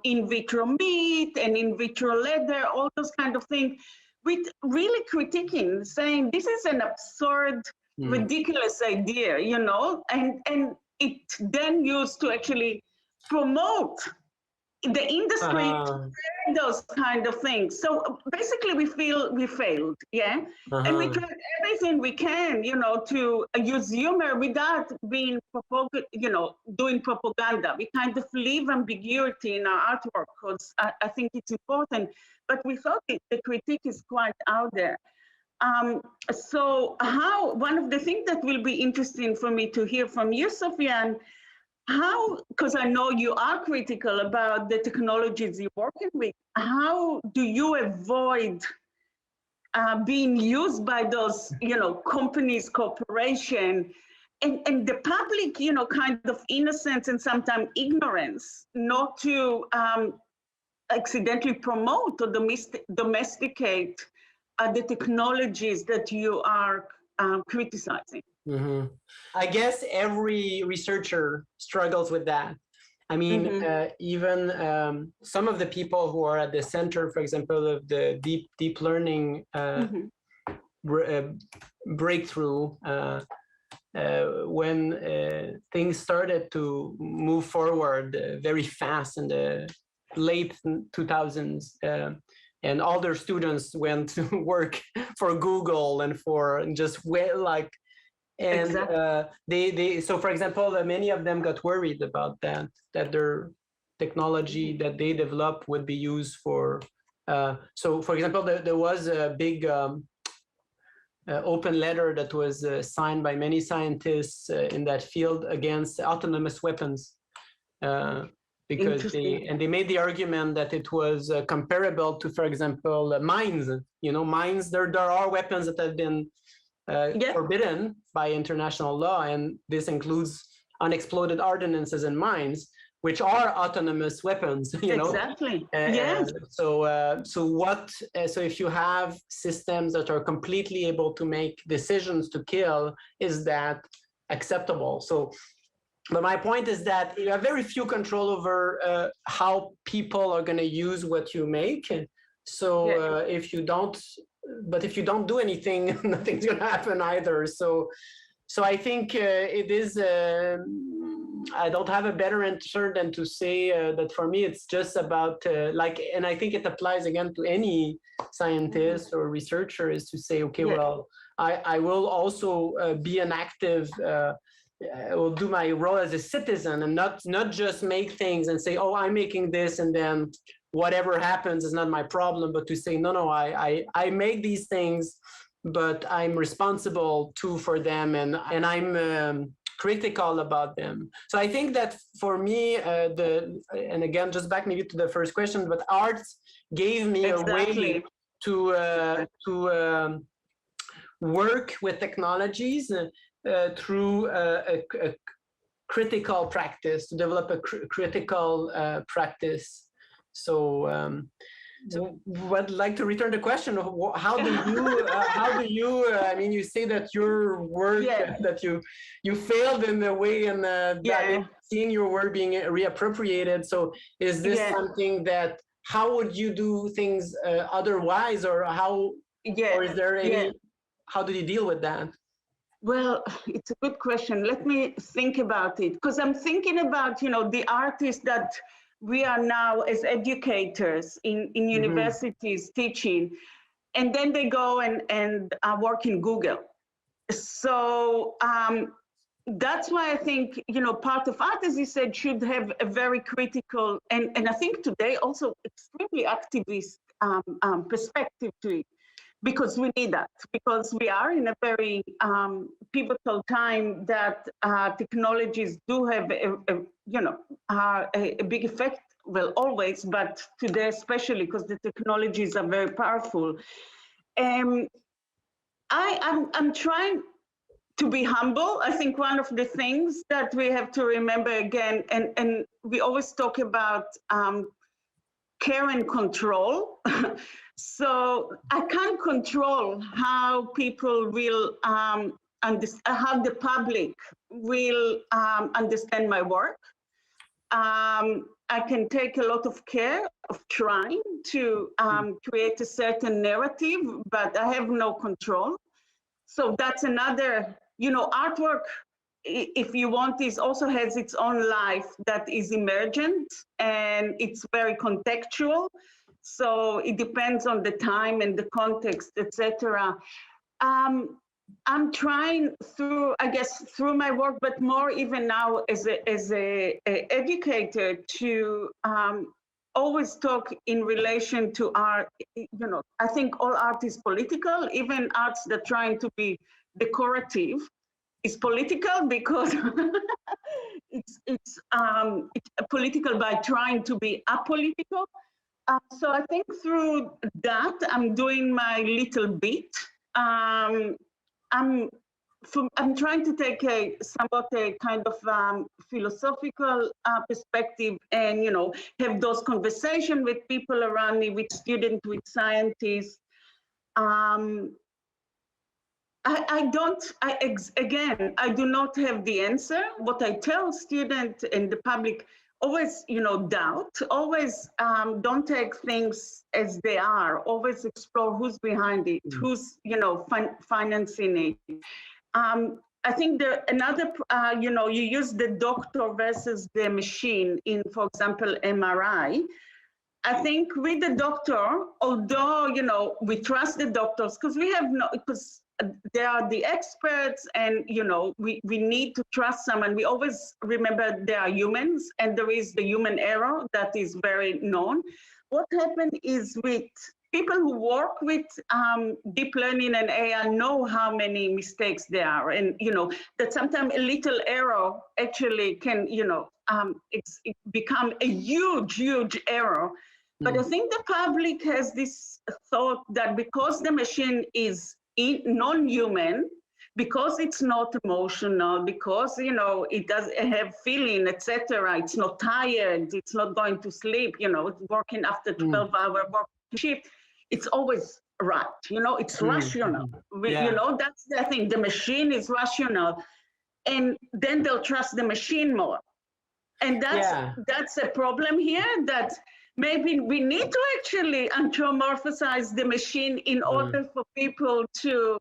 in vitro meat and in vitro leather, all those kind of things, with really critiquing, saying this is an absurd, ridiculous idea, you know, and it then used to actually promote the industry those kind of things. So basically we feel we failed, yeah? And we tried everything we can, you know, to use humor without being, doing propaganda. We kind of leave ambiguity in our artwork because I think it's important, but we thought the critique is quite out there. So one of the things that will be interesting for me to hear from you, Sofiane, because I know you are critical about the technologies you're working with, how do you avoid being used by those, companies, corporation, and the public, kind of innocence and sometimes ignorance, not to accidentally promote or domesticate the technologies that you are criticizing? I guess every researcher struggles with that. I mean, even some of the people who are at the center, for example, of the deep learning breakthrough, when things started to move forward very fast in the late 2000s, and all their students went to work for Google and for just and so for example, many of them got worried about that their technology that they developed would be used for so for example, there was a big open letter that was signed by many scientists in that field against autonomous weapons, because they made the argument that it was comparable to, for example, mines. Mines, there are weapons that have been forbidden by international law, and this includes unexploded ordnances and mines, which are autonomous weapons. Exactly. Yes. So if you have systems that are completely able to make decisions to kill, is that acceptable? But my point is that you have very few control over how people are going to use what you make. So if you don't do anything, nothing's going to happen either. So I think it is, I don't have a better answer than to say that for me, it's just about and I think it applies again to any scientist or researcher, is to say, okay, well, I will also be an active, I will do my role as a citizen and not just make things and say, oh, I'm making this and then whatever happens is not my problem, but to say, no, I make these things, but I'm responsible too for them, and I'm critical about them. So I think that for me, and again, just back maybe to the first question, but art gave me a way to work with technologies through a critical practice, to develop a critical practice. So would like to return the question of how do you I mean, you say that your work that you failed in a way, and that seeing your work being reappropriated. So is this something that, how would you do things otherwise, or how, or is there any, how do you deal with that? Well, it's a good question. Let me think about it, because I'm thinking about, you know, the artists that we are now as educators in universities teaching, and then they go and work in Google. So that's why I think, you know, part of art, as you said, should have a very critical, and I think today also extremely activist perspective to it. Because we need that, because we are in a very pivotal time that technologies do have a big effect, well, always, but today especially, because the technologies are very powerful. I'm trying to be humble. I think one of the things that we have to remember again, and we always talk about care and control. So I can't control how people will, how the public will understand my work. I can take a lot of care of trying to create a certain narrative, but I have no control. So that's another, you know, artwork, if you want, is also has its own life that is emergent, and it's very contextual. So it depends on the time and the context, etc. I'm trying through, I guess, through my work, but more even now as a educator, to always talk in relation to art. You know, I think all art is political, even arts that are trying to be decorative is political, because it's political by trying to be apolitical. So I think through that, I'm doing my little bit. I'm trying to take somewhat a kind of philosophical perspective, and, you know, have those conversations with people around me, with students, with scientists. Again, I do not have the answer. What I tell students and the public, always, you know, doubt, always don't take things as they are, always explore who's behind it, who's, you know, financing it. I think another, you know, you use the doctor versus the machine in, for example, MRI. I think with the doctor, although, you know, we trust the doctors, because we have because they are the experts, and, you know, we need to trust someone. We always remember they are humans, and there is the human error that is very known. What happened is, with people who work with deep learning and AI know how many mistakes there are, and, you know, that sometimes a little error actually can, you know, it become a huge error. But I think the public has this thought that because the machine is non-human, because it's not emotional, because, you know, it doesn't have feeling, etc. It's not tired, it's not going to sleep, you know, it's working after 12-hour work shift. It's always right, you know, it's rational. You know, that's the thing. The machine is rational, and then they'll trust the machine more. And that's a problem here, that maybe we need to actually anthropomorphize the machine in order for people to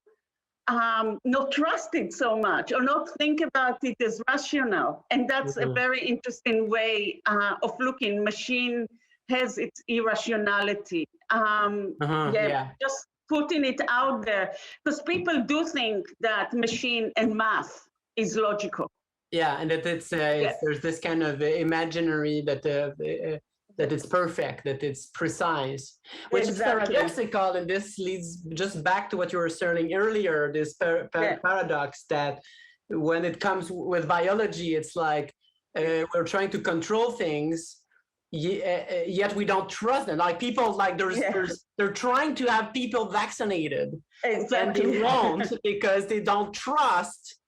not trust it so much, or not think about it as rational. And that's a very interesting way of looking. Machine has its irrationality. Just putting it out there, because people do think that machine and math is logical. Yeah, and that there's this kind of imaginary that it's perfect, that it's precise, which is paradoxical, and this leads just back to what you were saying earlier, this paradox that when it comes with biology, it's like we're trying to control things, yet we don't trust them. Like people, like they're trying to have people vaccinated, Exactly. and they won't because they don't trust,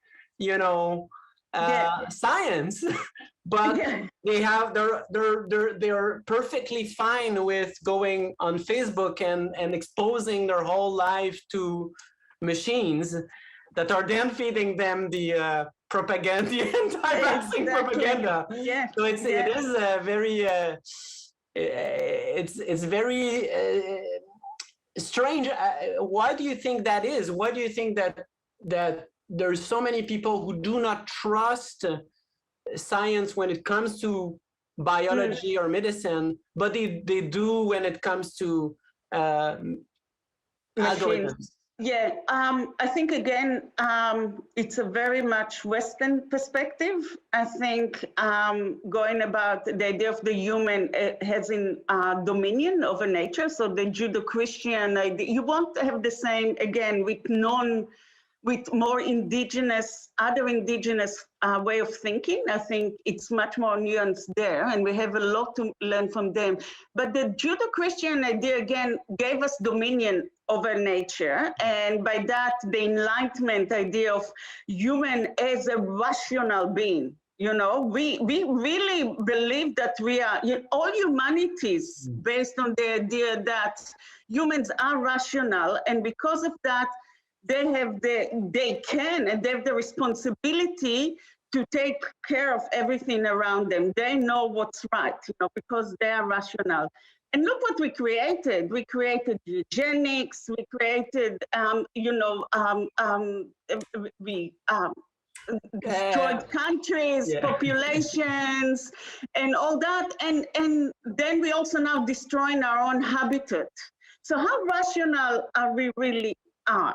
science. But they're perfectly fine with going on Facebook and exposing their whole life to machines that are then feeding them the propaganda, the anti-vaccine propaganda. Yeah. So it is a very it's very strange. Why do you think that is? Why do you think that there's so many people who do not trust science when it comes to biology or medicine, but they do when it comes to algorithms? Yeah, I think again, it's a very much Western perspective. I think going about the idea of the human having dominion over nature. So the Judeo-Christian idea, you won't have the same again with more indigenous, other indigenous way of thinking. I think it's much more nuanced there, and we have a lot to learn from them. But the Judeo-Christian idea, again, gave us dominion over nature, and by that, the Enlightenment idea of human as a rational being. We really believe that we are, all humanities based on the idea that humans are rational, and because of that, they have they have the responsibility to take care of everything around them. They know what's right, because they are rational. And look what we created. We created eugenics. We created, we destroyed countries, populations, and all that. And then we also now destroying our own habitat. So how rational are we really? I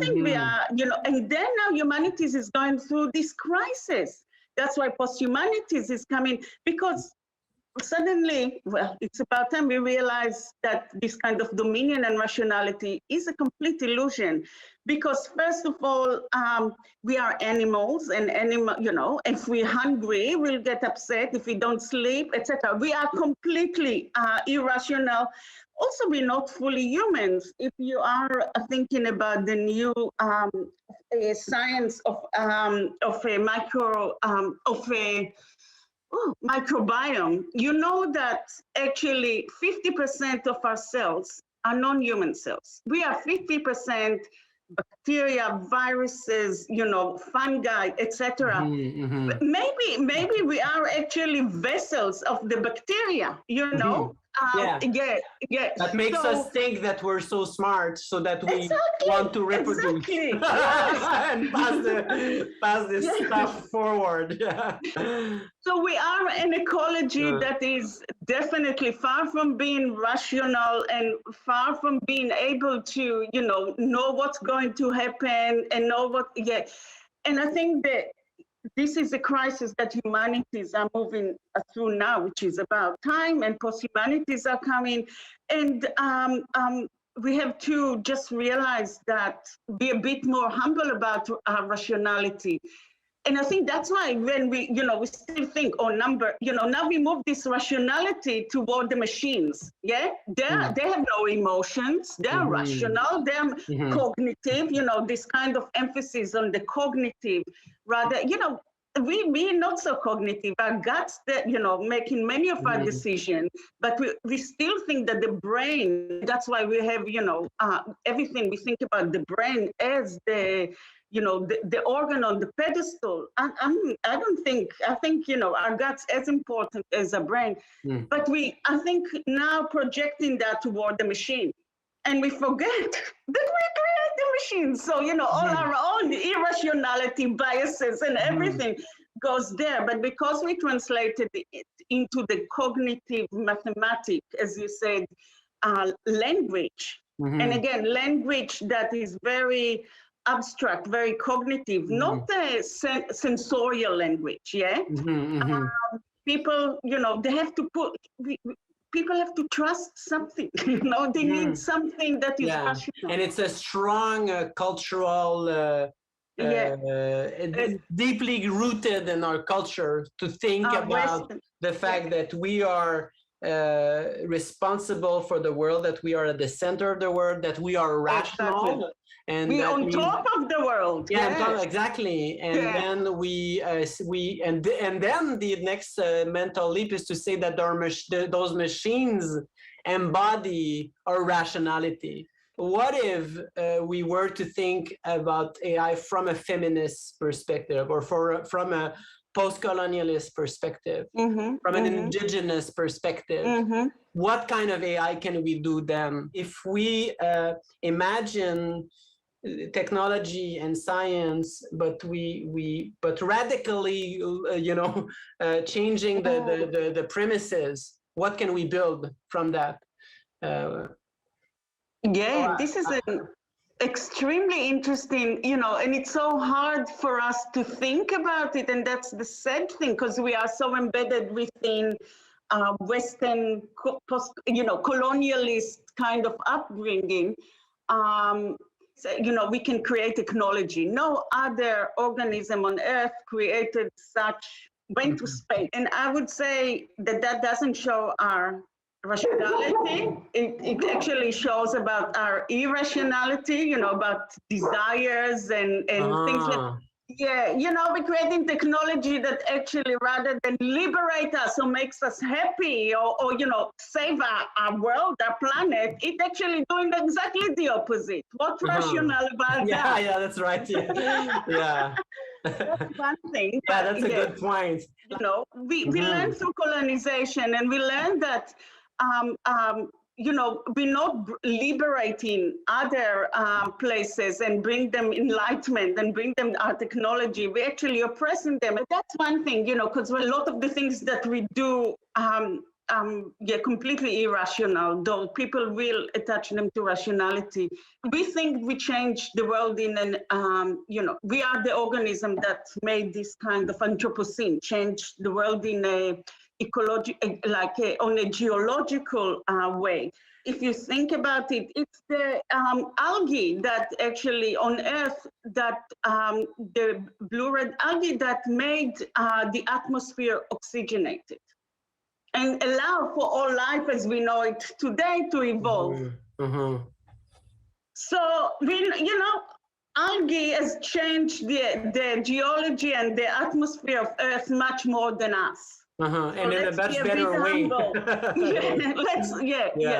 think we are, and then now humanities is going through this crisis. That's why post-humanities is coming, because suddenly, it's about time we realize that this kind of dominion and rationality is a complete illusion. Because first of all, we are animals, and if we're hungry, we'll get upset if we don't sleep, etc. We are completely irrational. Also, we're not fully humans. If you are thinking about the new science of a microbiome, you know that actually 50% of our cells are non-human cells. We are 50% bacteria, viruses, fungi, etc. Maybe we are actually vessels of the bacteria, That makes us think that we're so smart, so that we want to reproduce and pass this stuff forward. So we are an ecology that is definitely far from being rational and far from being able to, know what's going to happen and know what. And I think that this is a crisis that humanities are moving through now, which is about time, and post-humanities are coming. And we have to just realize that, be a bit more humble about our rationality. And I think that's why when we still think, now we move this rationality toward the machines. Yeah, they have no emotions. They're rational. They're cognitive. This kind of emphasis on the cognitive, rather. We're not so cognitive. Our guts, that making many of our decisions, but we still think that the brain. That's why we have everything. We think about the brain as the organ on the pedestal. I think our guts as important as our brain, but I think now projecting that toward the machine, and we forget that we create the machine. So all our own irrationality, biases, and everything goes there. But because we translated it into the cognitive mathematic, as you said, language, and again, language that is very abstract, very cognitive, not a sensorial language. People, they have to people have to trust something. They need something that is rational. And it's a strong cultural deeply rooted in our culture to think about the fact that we are responsible for the world, that we are at the center of the world, that we are rational. Exactly. And we're that on top of the world. Exactly. And then and then the next mental leap is to say that those machines embody our rationality. What if we were to think about AI from a feminist perspective, or from a post-colonialist perspective, from an indigenous perspective? What kind of AI can we do then? If we imagine technology and science, but radically, changing the premises, what can we build from that? This is an extremely interesting, and it's so hard for us to think about it. And that's the sad thing, because we are so embedded within Western, colonialist kind of upbringing. We can create technology. No other organism on Earth went to space. And I would say that doesn't show our rationality. It actually shows about our irrationality, about desires and things like. We're creating technology that actually, rather than liberate us or makes us happy or save our world, our planet, it's actually doing exactly the opposite. What's rational about that? Yeah, that's right. Yeah. That's one thing. That's a good point. We learned through colonization, and we learned that we're not liberating other places and bring them enlightenment and bring them our technology. We're actually oppressing them. And that's one thing, because a lot of the things that we do, completely irrational, though people will attach them to rationality. We think we change the world in we are the organism that made this kind of Anthropocene, change the world in on a geological way. If you think about it, it's the algae that actually on Earth, that the blue red algae that made the atmosphere oxygenated and allow for all life as we know it today to evolve. So algae has changed the geology and the atmosphere of Earth much more than us. And in a much better way.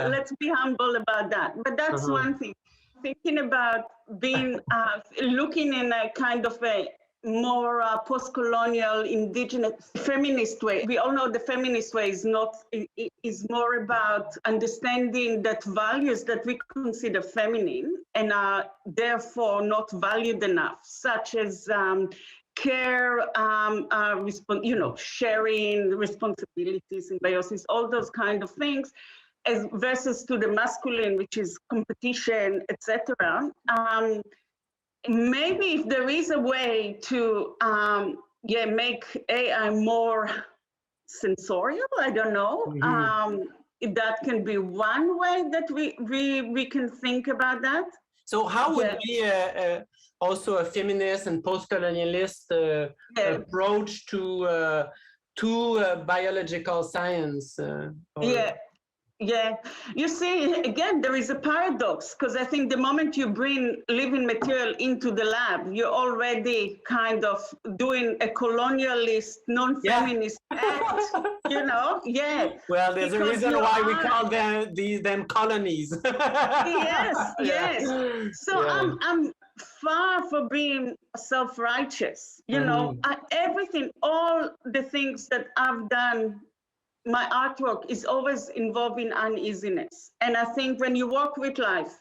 Let's be humble about that. But that's one thing. Thinking about being, looking in a kind of a more post-colonial, indigenous, feminist way. We all know the feminist way is more about understanding that values that we consider feminine and are therefore not valued enough, such as care, sharing responsibilities, symbiosis, all those kind of things, as versus to the masculine, which is competition, etc. Maybe if there is a way to make AI more sensorial, I don't know. That can be one way that we can think about that. So how would be also a feminist and post-colonialist approach to biological science? You see, again, there is a paradox, because I think the moment you bring living material into the lab, you're already kind of doing a colonialist, non-feminist act, Well, there's a reason why we call them colonies. Yes. So I'm far from being self-righteous. Everything, all the things that I've done, my artwork is always involving uneasiness. And I think when you work with life,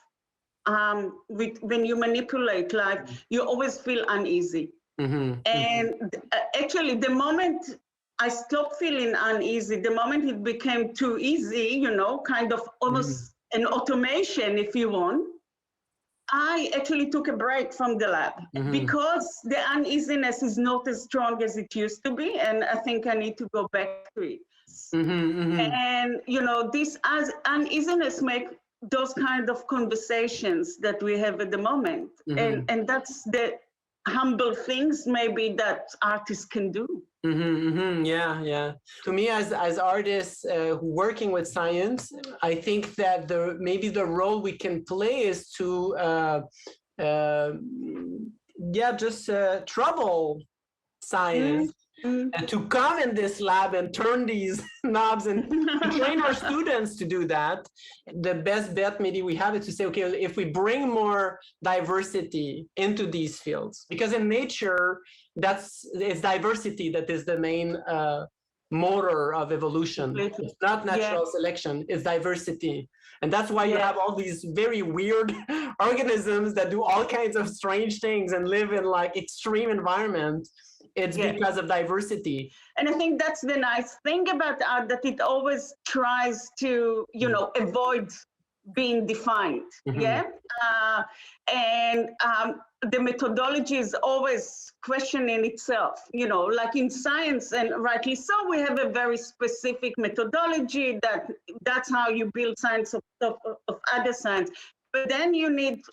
when you manipulate life, you always feel uneasy. And actually, the moment I stopped feeling uneasy, the moment it became too easy, kind of almost an automation, if you want, I actually took a break from the lab because the uneasiness is not as strong as it used to be. And I think I need to go back to it. And, this uneasiness make those kind of conversations that we have at the moment. And that's the humble things maybe that artists can do. Yeah. To me, as artists working with science, I think that maybe the role we can play is to just trouble science. And to come in this lab and turn these knobs and train our students to do that. The best bet maybe we have is to say, okay, if we bring more diversity into these fields, because in nature, it's diversity that is the main motor of evolution. It's not natural selection, it's diversity. And that's why you have all these very weird organisms that do all kinds of strange things and live in like extreme environments. It's because of diversity. And I think that's the nice thing about art, that it always tries to, avoid being defined. And the methodology is always questioning itself, like in science, and rightly so, we have a very specific methodology that's how you build science of other science. But then you need,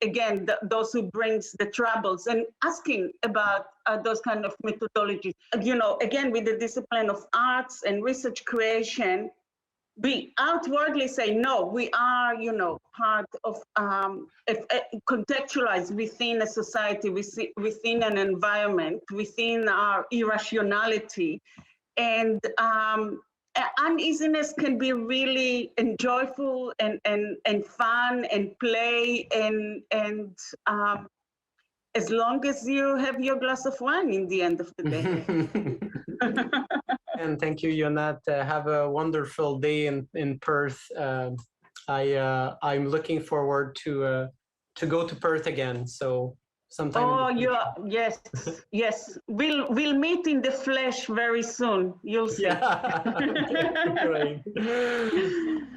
again, those who brings the troubles and asking about those kind of methodologies. Again, with the discipline of arts and research creation, we outwardly say, no, we are, part of, contextualized within a society, within an environment, within our irrationality. And uneasiness can be really enjoyable and fun and play and as long as you have your glass of wine in the end of the day. And thank you, Yonat. Have a wonderful day in Perth. I'm looking forward to go to Perth again. So sometime. Oh, yes. We'll meet in the flesh very soon. You'll see. Yeah. Great.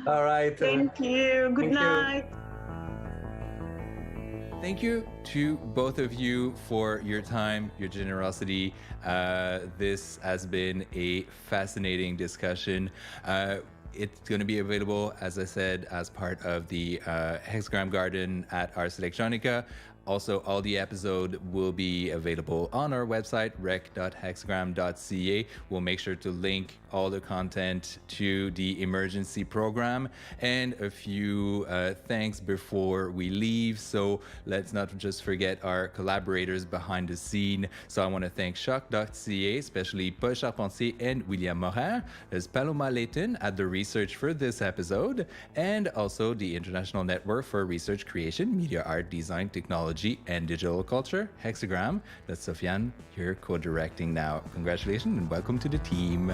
All right. Thank you. Good night. Thank you to both of you for your time, your generosity. This has been a fascinating discussion. It's going to be available, as I said, as part of the Hexagram Garden at Ars Electronica. Also, all the episode will be available on our website, rec.hexagram.ca. We'll make sure to link all the content to the emergency program, and a few thanks before we leave. So let's not just forget our collaborators behind the scene. So I want to thank Choc.ca, especially Paul Charpentier and William Morin. There's Paloma Layton at the research for this episode, and also the International Network for Research Creation, Media Art, Design, Technology, and Digital Culture, Hexagram. That's Sofiane, you're co-directing now. Congratulations and welcome to the team.